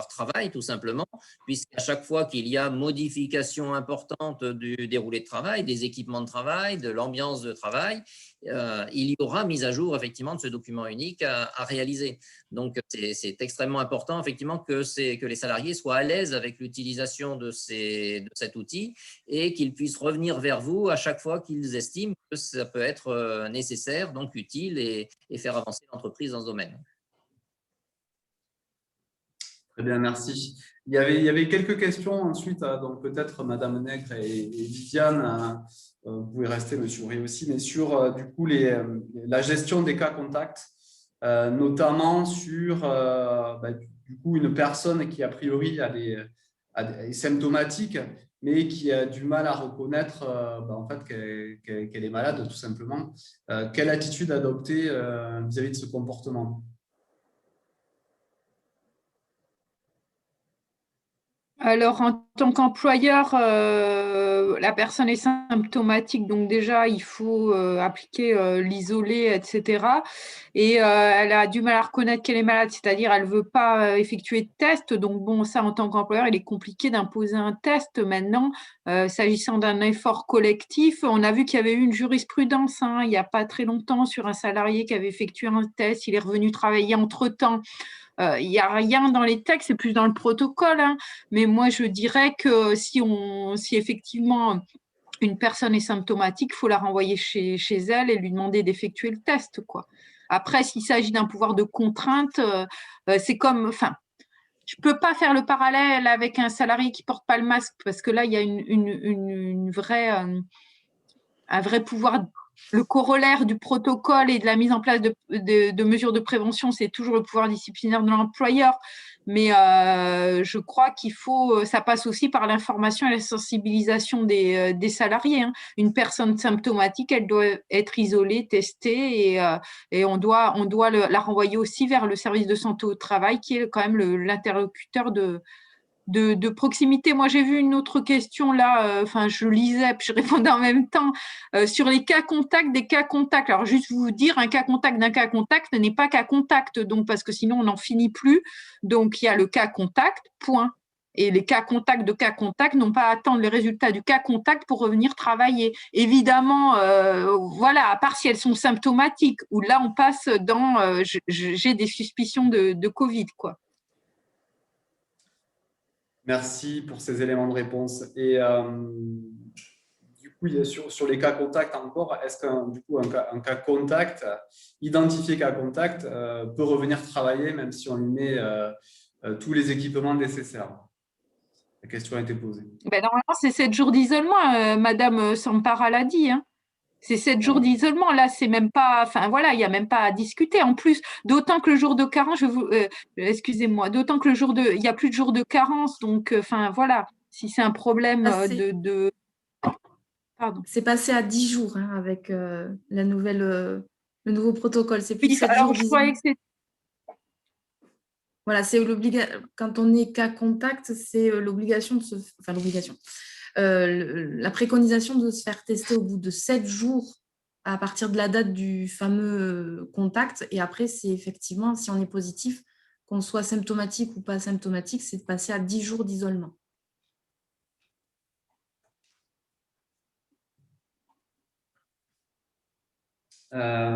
travail, tout simplement, puisqu'à chaque fois qu'il y a modification importante du déroulé de travail, des équipements de travail, de l'ambiance de travail, il y aura mise à jour, effectivement, de ce document unique à réaliser. Donc, c'est extrêmement important, effectivement, que les salariés soient à l'aise avec l'utilisation de cet outil et qu'ils puissent revenir vers vous à chaque fois qu'ils estiment que ça peut être nécessaire, donc utile et faire avancer l'entreprise dans ce domaine. Très bien, merci. Il y avait quelques questions ensuite, donc peut-être Madame Nègre et Viviane, vous pouvez rester, Monsieur Ray aussi, mais sur du coup la gestion des cas contacts, notamment sur du coup une personne qui a priori est symptomatique, mais qui a du mal à reconnaître en fait qu'elle est malade, tout simplement. Quelle attitude adopter vis-à-vis de ce comportement? Alors, en tant qu'employeur, la personne est symptomatique, donc déjà, il faut appliquer l'isolé, etc. Et elle a du mal à reconnaître qu'elle est malade, c'est-à-dire elle ne veut pas effectuer de test. Donc, bon, ça, en tant qu'employeur, il est compliqué d'imposer un test maintenant. S'agissant d'un effort collectif, on a vu qu'il y avait eu une jurisprudence il n'y a pas très longtemps sur un salarié qui avait effectué un test. Il est revenu travailler entre-temps. Il n'y a rien dans les textes, c'est plus dans le protocole. Mais moi, je dirais que si effectivement une personne est symptomatique, il faut la renvoyer chez elle et lui demander d'effectuer le test, quoi. Après, s'il s'agit d'un pouvoir de contrainte, c'est comme… Enfin, je ne peux pas faire le parallèle avec un salarié qui ne porte pas le masque parce que là, il y a un vrai pouvoir. Le corollaire du protocole et de la mise en place de mesures de prévention, c'est toujours le pouvoir disciplinaire de l'employeur. Mais je crois ça passe aussi par l'information et la sensibilisation des salariés. Une personne symptomatique, elle doit être isolée, testée et on doit la renvoyer aussi vers le service de santé au travail qui est quand même l'interlocuteur de proximité. Moi, j'ai vu une autre question là, je lisais puis je répondais en même temps sur les cas contacts des cas contacts. Alors, juste vous dire, un cas contact d'un cas contact n'est pas cas contact, donc parce que sinon, on n'en finit plus. Donc, il y a le cas contact, point. Et les cas contacts de cas contact n'ont pas à attendre les résultats du cas contact pour revenir travailler. Évidemment, à part si elles sont symptomatiques, où là, on passe dans j'ai des suspicions de Covid, quoi. Merci pour ces éléments de réponse. Et du coup, sur les cas contacts encore, est-ce qu'un cas contact, identifié cas contact, peut revenir travailler même si on lui met tous les équipements nécessaires? La question a été posée. Normalement, c'est 7 jours d'isolement, Madame Sampara l'a dit. C'est 7 jours d'isolement. Là, c'est même pas. Il n'y a même pas à discuter. En plus, d'autant que le jour de carence, excusez-moi, d'autant que il n'y a plus de jour de carence. Donc, si c'est un problème Pardon. C'est passé à 10 jours avec le nouveau protocole. C'est plus de 7 jours d'isolement. Voilà, c'est quand on est cas contact, c'est l'obligation de la préconisation de se faire tester au bout de 7 jours à partir de la date du fameux contact. Et après, c'est effectivement, si on est positif, qu'on soit symptomatique ou pas symptomatique, c'est de passer à 10 jours d'isolement.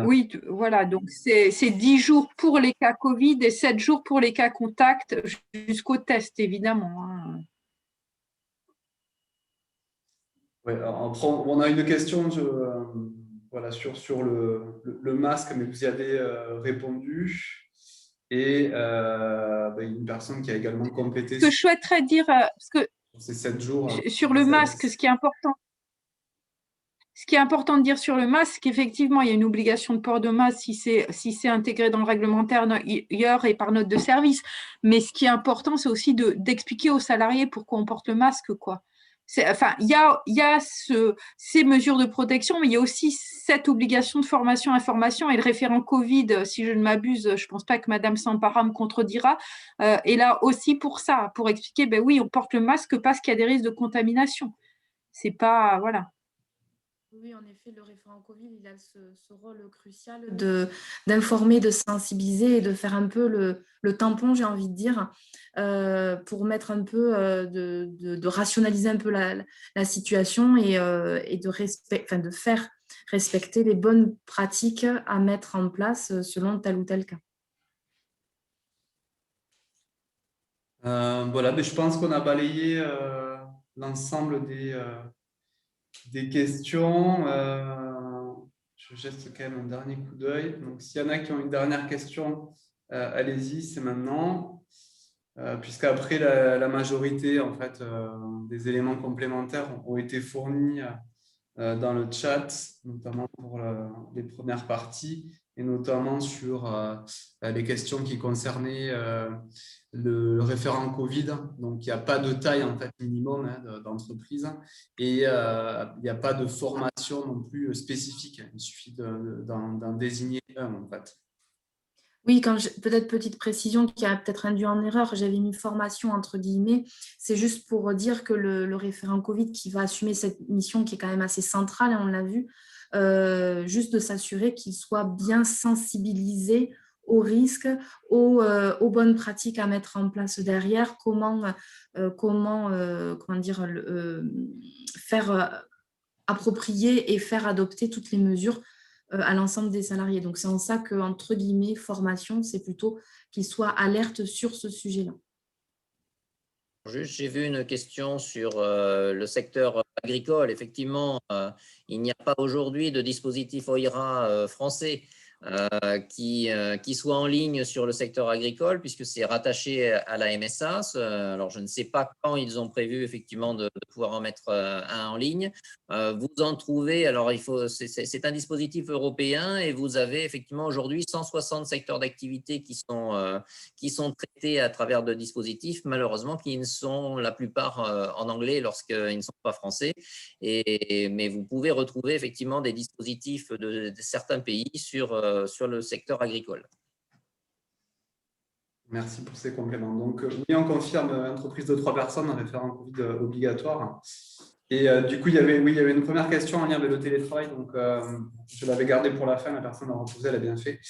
Oui, voilà, donc c'est 10 jours pour les cas Covid et 7 jours pour les cas contact jusqu'au test, évidemment. Ouais, on a une question sur le masque, mais vous y avez répondu. Et une personne qui a également complété. Ce que je souhaiterais dire, parce que ces 7 jours, sur le masque, ce qui est important de dire sur le masque, c'est qu'effectivement, il y a une obligation de port de masque si c'est intégré dans le réglementaire et par note de service. Mais ce qui est important, c'est aussi d'expliquer aux salariés pourquoi on porte le masque, quoi. Enfin, il y a ces mesures de protection, mais il y a aussi cette obligation de formation, information, et le référent Covid, si je ne m'abuse, je ne pense pas que Madame Sampara me contredira, est là aussi pour ça, pour expliquer, ben oui, on porte le masque parce qu'il y a des risques de contamination. C'est pas, voilà. Oui, en effet, le référent Covid, il a ce rôle crucial d'informer, de sensibiliser et de faire un peu le tampon, j'ai envie de dire, pour mettre un peu, de rationaliser un peu la situation et de faire respecter les bonnes pratiques à mettre en place selon tel ou tel cas. Voilà, mais je pense qu'on a balayé l'ensemble des questions. Je jette quand même un dernier coup d'œil. Donc, s'il y en a qui ont une dernière question, allez-y, c'est maintenant. Puisqu'après, la majorité en fait, des éléments complémentaires ont été fournis dans le chat, notamment pour les premières parties, et notamment sur les questions qui concernaient le référent Covid. Donc, il n'y a pas de taille en fait, minimum d'entreprise et il n'y a pas de formation non plus spécifique. Il suffit d'en désigner un en fait. Oui, peut-être petite précision qui a peut-être induit en erreur, j'avais mis formation entre guillemets, c'est juste pour dire que le référent Covid qui va assumer cette mission qui est quand même assez centrale, on l'a vu, juste de s'assurer qu'il soit bien sensibilisé aux risques, aux bonnes pratiques à mettre en place derrière, comment dire, faire approprier et faire adopter toutes les mesures à l'ensemble des salariés. Donc, c'est en ça que, entre guillemets, formation, c'est plutôt qu'ils soient alertes sur ce sujet-là. Juste, j'ai vu une question sur le secteur agricole. Effectivement, il n'y a pas aujourd'hui de dispositif OIRA français qui soit en ligne sur le secteur agricole, puisque c'est rattaché à la MSA. Alors, je ne sais pas quand ils ont prévu effectivement de pouvoir en mettre un en ligne. Vous en trouvez, alors c'est un dispositif européen et vous avez effectivement aujourd'hui 160 secteurs d'activité qui sont traités à travers de dispositifs, malheureusement, qui ne sont la plupart en anglais lorsqu'ils ne sont pas français. Mais vous pouvez retrouver effectivement des dispositifs de certains pays sur le secteur agricole. Merci pour ces compléments. Donc, oui, on confirme entreprise de 3 personnes, référent Covid obligatoire. Et du coup, il y avait une première question en lien avec le télétravail. Donc, je l'avais gardée pour la fin. La personne a reposé, elle a bien fait.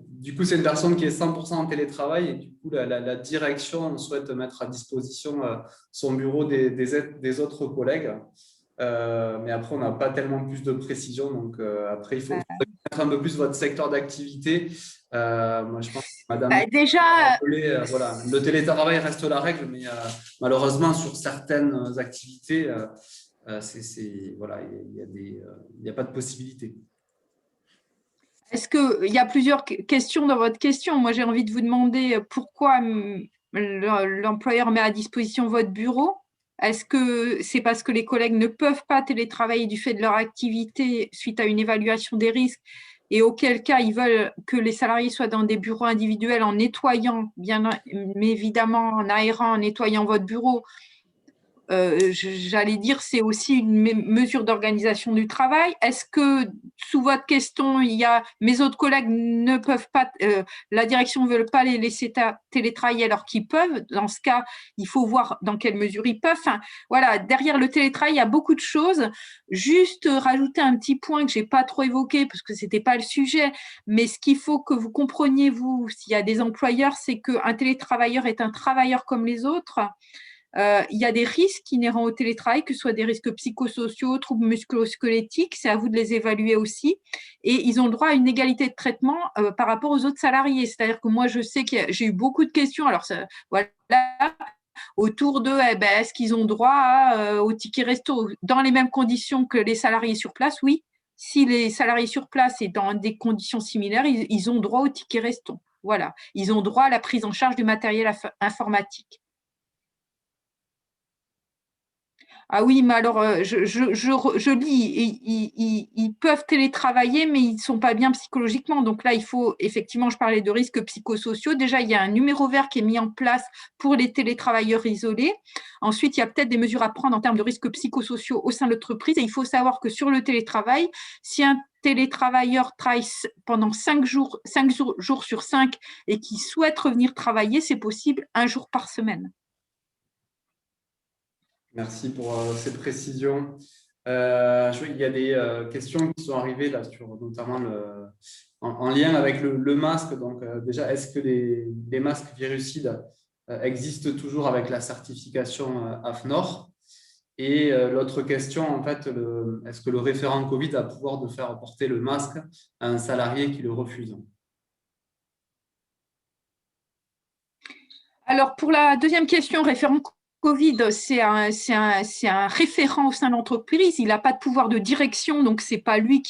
Du coup, c'est une personne qui est 100% en télétravail. Et du coup, la direction souhaite mettre à disposition son bureau des autres collègues. Mais après, on n'a pas tellement plus de précision. Donc, après, il faut mettre un peu plus votre secteur d'activité. Moi, je pense que Madame déjà, voilà, le télétravail reste la règle, mais malheureusement, sur certaines activités, voilà, il n'y a pas de possibilité. Est-ce qu'il y a plusieurs questions dans votre question? Moi, j'ai envie de vous demander pourquoi l'employeur met à disposition votre bureau. Est-ce que c'est parce que les collègues ne peuvent pas télétravailler du fait de leur activité suite à une évaluation des risques, et auquel cas ils veulent que les salariés soient dans des bureaux individuels en nettoyant, bien évidemment en aérant, en nettoyant votre bureau? J'allais dire, c'est aussi une mesure d'organisation du travail. Est-ce que, sous votre question, il y a mes autres collègues ne peuvent pas, la direction ne veut pas les laisser télétravailler alors qu'ils peuvent? Dans ce cas, il faut voir dans quelle mesure ils peuvent. Enfin, voilà, derrière le télétravail, il y a beaucoup de choses. Juste rajouter un petit point que je n'ai pas trop évoqué parce que ce n'était pas le sujet, mais ce qu'il faut que vous compreniez, vous, s'il y a des employeurs, c'est qu'un télétravailleur est un travailleur comme les autres. Il y a des risques inhérents au télétravail, que ce soit des risques psychosociaux, troubles musculo-squelettiques, c'est à vous de les évaluer aussi. Et ils ont le droit à une égalité de traitement par rapport aux autres salariés. C'est-à-dire que moi, je sais que j'ai eu beaucoup de questions. Alors, voilà, autour de est-ce qu'ils ont droit au ticket resto dans les mêmes conditions que les salariés sur place? Oui. Si les salariés sur place et dans des conditions similaires, ils ont droit au ticket resto. Voilà. Ils ont droit à la prise en charge du matériel informatique. Ah oui, mais alors, je lis, ils peuvent télétravailler, mais ils ne sont pas bien psychologiquement. Donc là, il faut, effectivement, je parlais de risques psychosociaux. Déjà, il y a un numéro vert qui est mis en place pour les télétravailleurs isolés. Ensuite, il y a peut-être des mesures à prendre en termes de risques psychosociaux au sein de l'entreprise. Et il faut savoir que sur le télétravail, si un télétravailleur travaille pendant 5 jours sur 5 et qui souhaite revenir travailler, c'est possible 1 jour par semaine. Merci pour ces précisions. Il y a des questions qui sont arrivées là, notamment en lien avec le masque. Donc, déjà, est-ce que les masques virucides existent toujours avec la certification AFNOR? Et l'autre question, en fait, est-ce que le référent Covid a le pouvoir de faire porter le masque à un salarié qui le refuse? Alors, pour la deuxième question, référent Covid, c'est un référent au sein de l'entreprise. Il n'a pas de pouvoir de direction, donc ce n'est pas lui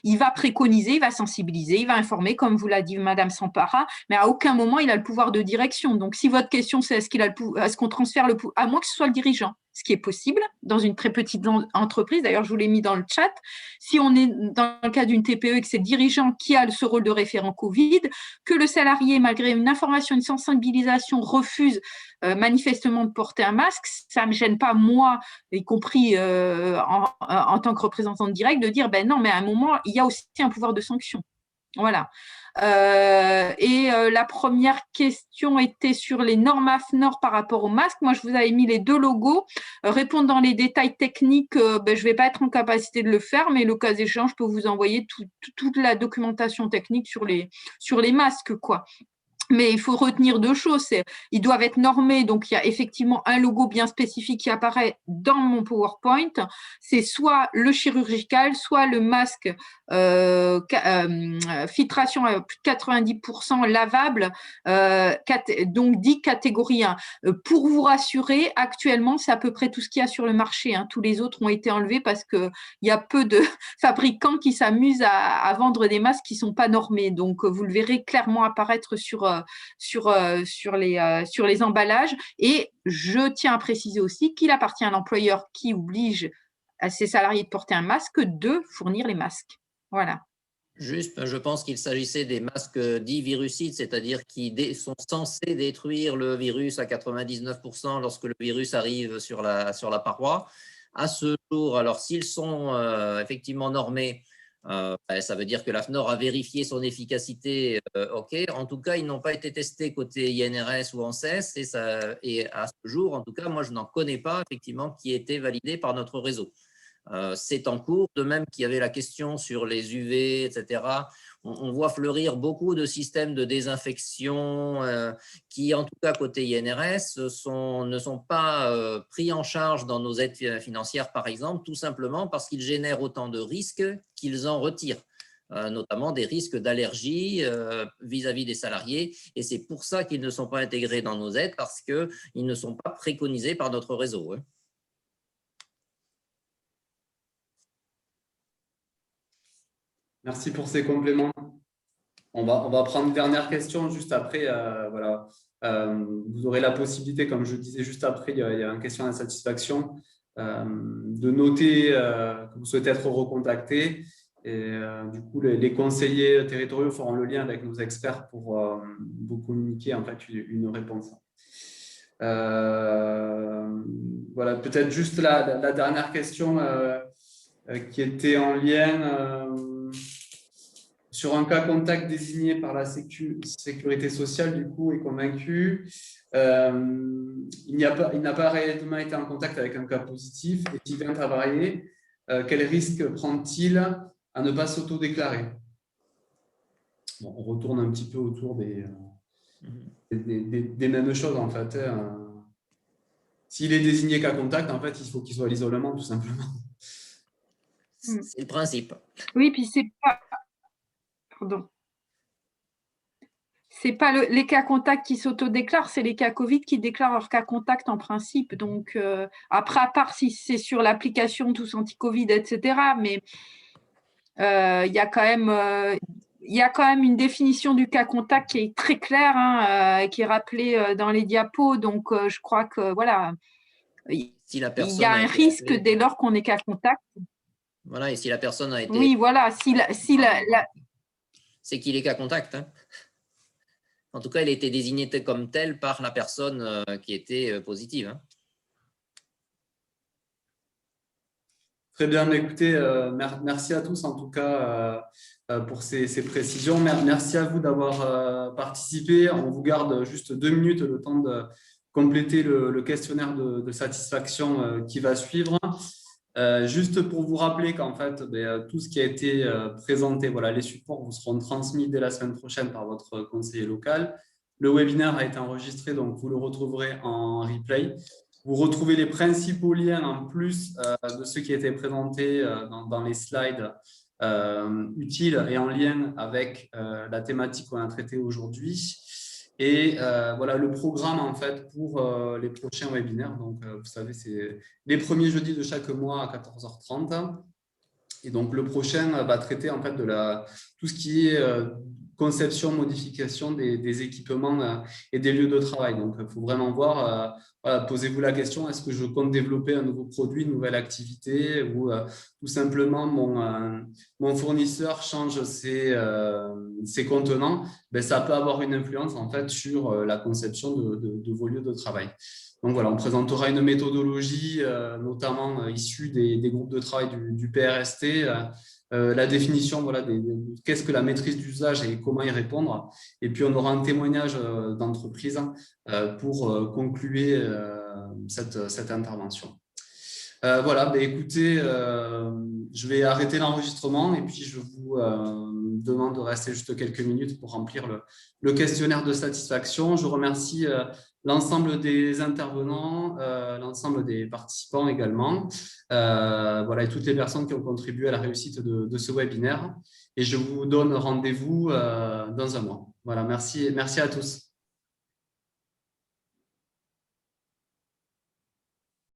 il va préconiser, il va sensibiliser, il va informer, comme vous l'a dit Madame Sampara, mais à aucun moment il a le pouvoir de direction. Donc, si votre question c'est est-ce qu'on transfère le pouvoir, à moins que ce soit le dirigeant, ce qui est possible dans une très petite entreprise. D'ailleurs, je vous l'ai mis dans le chat. Si on est dans le cas d'une TPE et que c'est le dirigeant qui a ce rôle de référent Covid, que le salarié, malgré une information, une sensibilisation, refuse manifestement de porter un masque, ça ne me gêne pas, moi, y compris en tant que représentante directe, de dire, ben non, mais à un moment, il y a aussi un pouvoir de sanction. Voilà. La première question était sur les normes AFNOR par rapport au masque. Moi, je vous avais mis les 2 logos. Répondre dans les détails techniques, je ne vais pas être en capacité de le faire, mais le cas échéant, je peux vous envoyer toute la documentation technique sur les masques, quoi. Mais il faut retenir 2 choses. Ils doivent être normés. Donc, il y a effectivement un logo bien spécifique qui apparaît dans mon PowerPoint. C'est soit le chirurgical, soit le masque filtration à plus de 90% lavable, donc dit catégorie 1. Pour vous rassurer, actuellement, c'est à peu près tout ce qu'il y a sur le marché. Tous les autres ont été enlevés parce qu'il y a peu de fabricants qui s'amusent à vendre des masques qui ne sont pas normés. Donc, vous le verrez clairement apparaître sur les emballages. Et je tiens à préciser aussi qu'il appartient à l'employeur qui oblige à ses salariés de porter un masque de fournir les masques. Voilà. Juste, je pense qu'il s'agissait des masques dits virucides, c'est-à-dire qui sont censés détruire le virus à 99% lorsque le virus arrive sur la paroi. À ce jour, alors s'ils sont effectivement normés, ça veut dire que l'AFNOR a vérifié son efficacité, OK. En tout cas, ils n'ont pas été testés côté INRS ou ANSES et à ce jour, en tout cas, moi, je n'en connais pas effectivement qui était validé par notre réseau. C'est en cours, de même qu'il y avait la question sur les UV, etc. On voit fleurir beaucoup de systèmes de désinfection qui, en tout cas côté INRS, ne sont pas pris en charge dans nos aides financières, par exemple, tout simplement parce qu'ils génèrent autant de risques qu'ils en retirent, notamment des risques d'allergie vis-à-vis des salariés. Et c'est pour ça qu'ils ne sont pas intégrés dans nos aides, parce qu'ils ne sont pas préconisés par notre réseau. Merci pour ces compléments. On va prendre une dernière question juste après. Voilà. Vous aurez la possibilité, comme je disais juste après, il y a une question d'insatisfaction, de noter que vous souhaitez être recontacté. Et du coup, les conseillers territoriaux feront le lien avec nos experts pour vous communiquer en fait une réponse. Voilà, peut-être juste la dernière question qui était en lien sur un cas contact désigné par la sécurité sociale, du coup, est convaincu. Il n'a pas réellement été en contact avec un cas positif. Et s'il vient travailler, quel risque prend-il à ne pas s'auto-déclarer? Bon, on retourne un petit peu autour des mêmes choses, en fait. S'il est désigné cas contact, en fait, il faut qu'il soit à l'isolement, tout simplement. C'est le principe. Oui, puis c'est pas... Pardon. Ce n'est pas les cas contacts qui s'autodéclarent, c'est les cas Covid qui déclarent leur cas contact en principe. Donc, après, à part si c'est sur l'application Tous Anti-Covid, etc., mais il y a quand même une définition du cas contact qui est très claire, qui est rappelée dans les diapos. Donc, je crois que, voilà, Si la il personne y a a un été risque appelée, dès lors qu'on est cas contact. voilà, et si la personne a été, Oui, voilà. c'est qu'il est cas contact, hein. En tout cas, il a été désigné comme tel par la personne qui était positive, hein. Très bien, écoutez, merci à tous en tout cas pour ces précisions. Merci à vous d'avoir participé. On vous garde juste 2 minutes le temps de compléter le questionnaire de satisfaction qui va suivre. Juste pour vous rappeler qu'en fait, tout ce qui a été présenté, voilà, les supports vous seront transmis dès la semaine prochaine par votre conseiller local. Le webinaire a été enregistré, donc vous le retrouverez en replay. Vous retrouvez les principaux liens en plus de ceux qui étaient présentés dans les slides utiles et en lien avec la thématique qu'on a traitée aujourd'hui. Et voilà le programme en fait pour les prochains webinaires. Donc, vous savez, c'est les premiers jeudis de chaque mois à 14h30. Et donc, le prochain va traiter en fait de tout ce qui est conception, modification des équipements et des lieux de travail. Donc, il faut vraiment voir, voilà, posez-vous la question, est-ce que je compte développer un nouveau produit, une nouvelle activité ou tout simplement mon fournisseur change ses contenants, ça peut avoir une influence en fait sur la conception de vos lieux de travail. Donc voilà, on présentera une méthodologie, notamment issue des groupes de travail du PRST, la définition voilà, qu'est-ce que la maîtrise d'usage et comment y répondre. Et puis, on aura un témoignage d'entreprise pour conclure cette intervention. Voilà, écoutez, je vais arrêter l'enregistrement et puis je vous demande de rester juste quelques minutes pour remplir le questionnaire de satisfaction. Je remercie l'ensemble des intervenants, l'ensemble des participants également, voilà, et toutes les personnes qui ont contribué à la réussite de ce webinaire. Et je vous donne rendez-vous dans un mois. Voilà, merci à tous.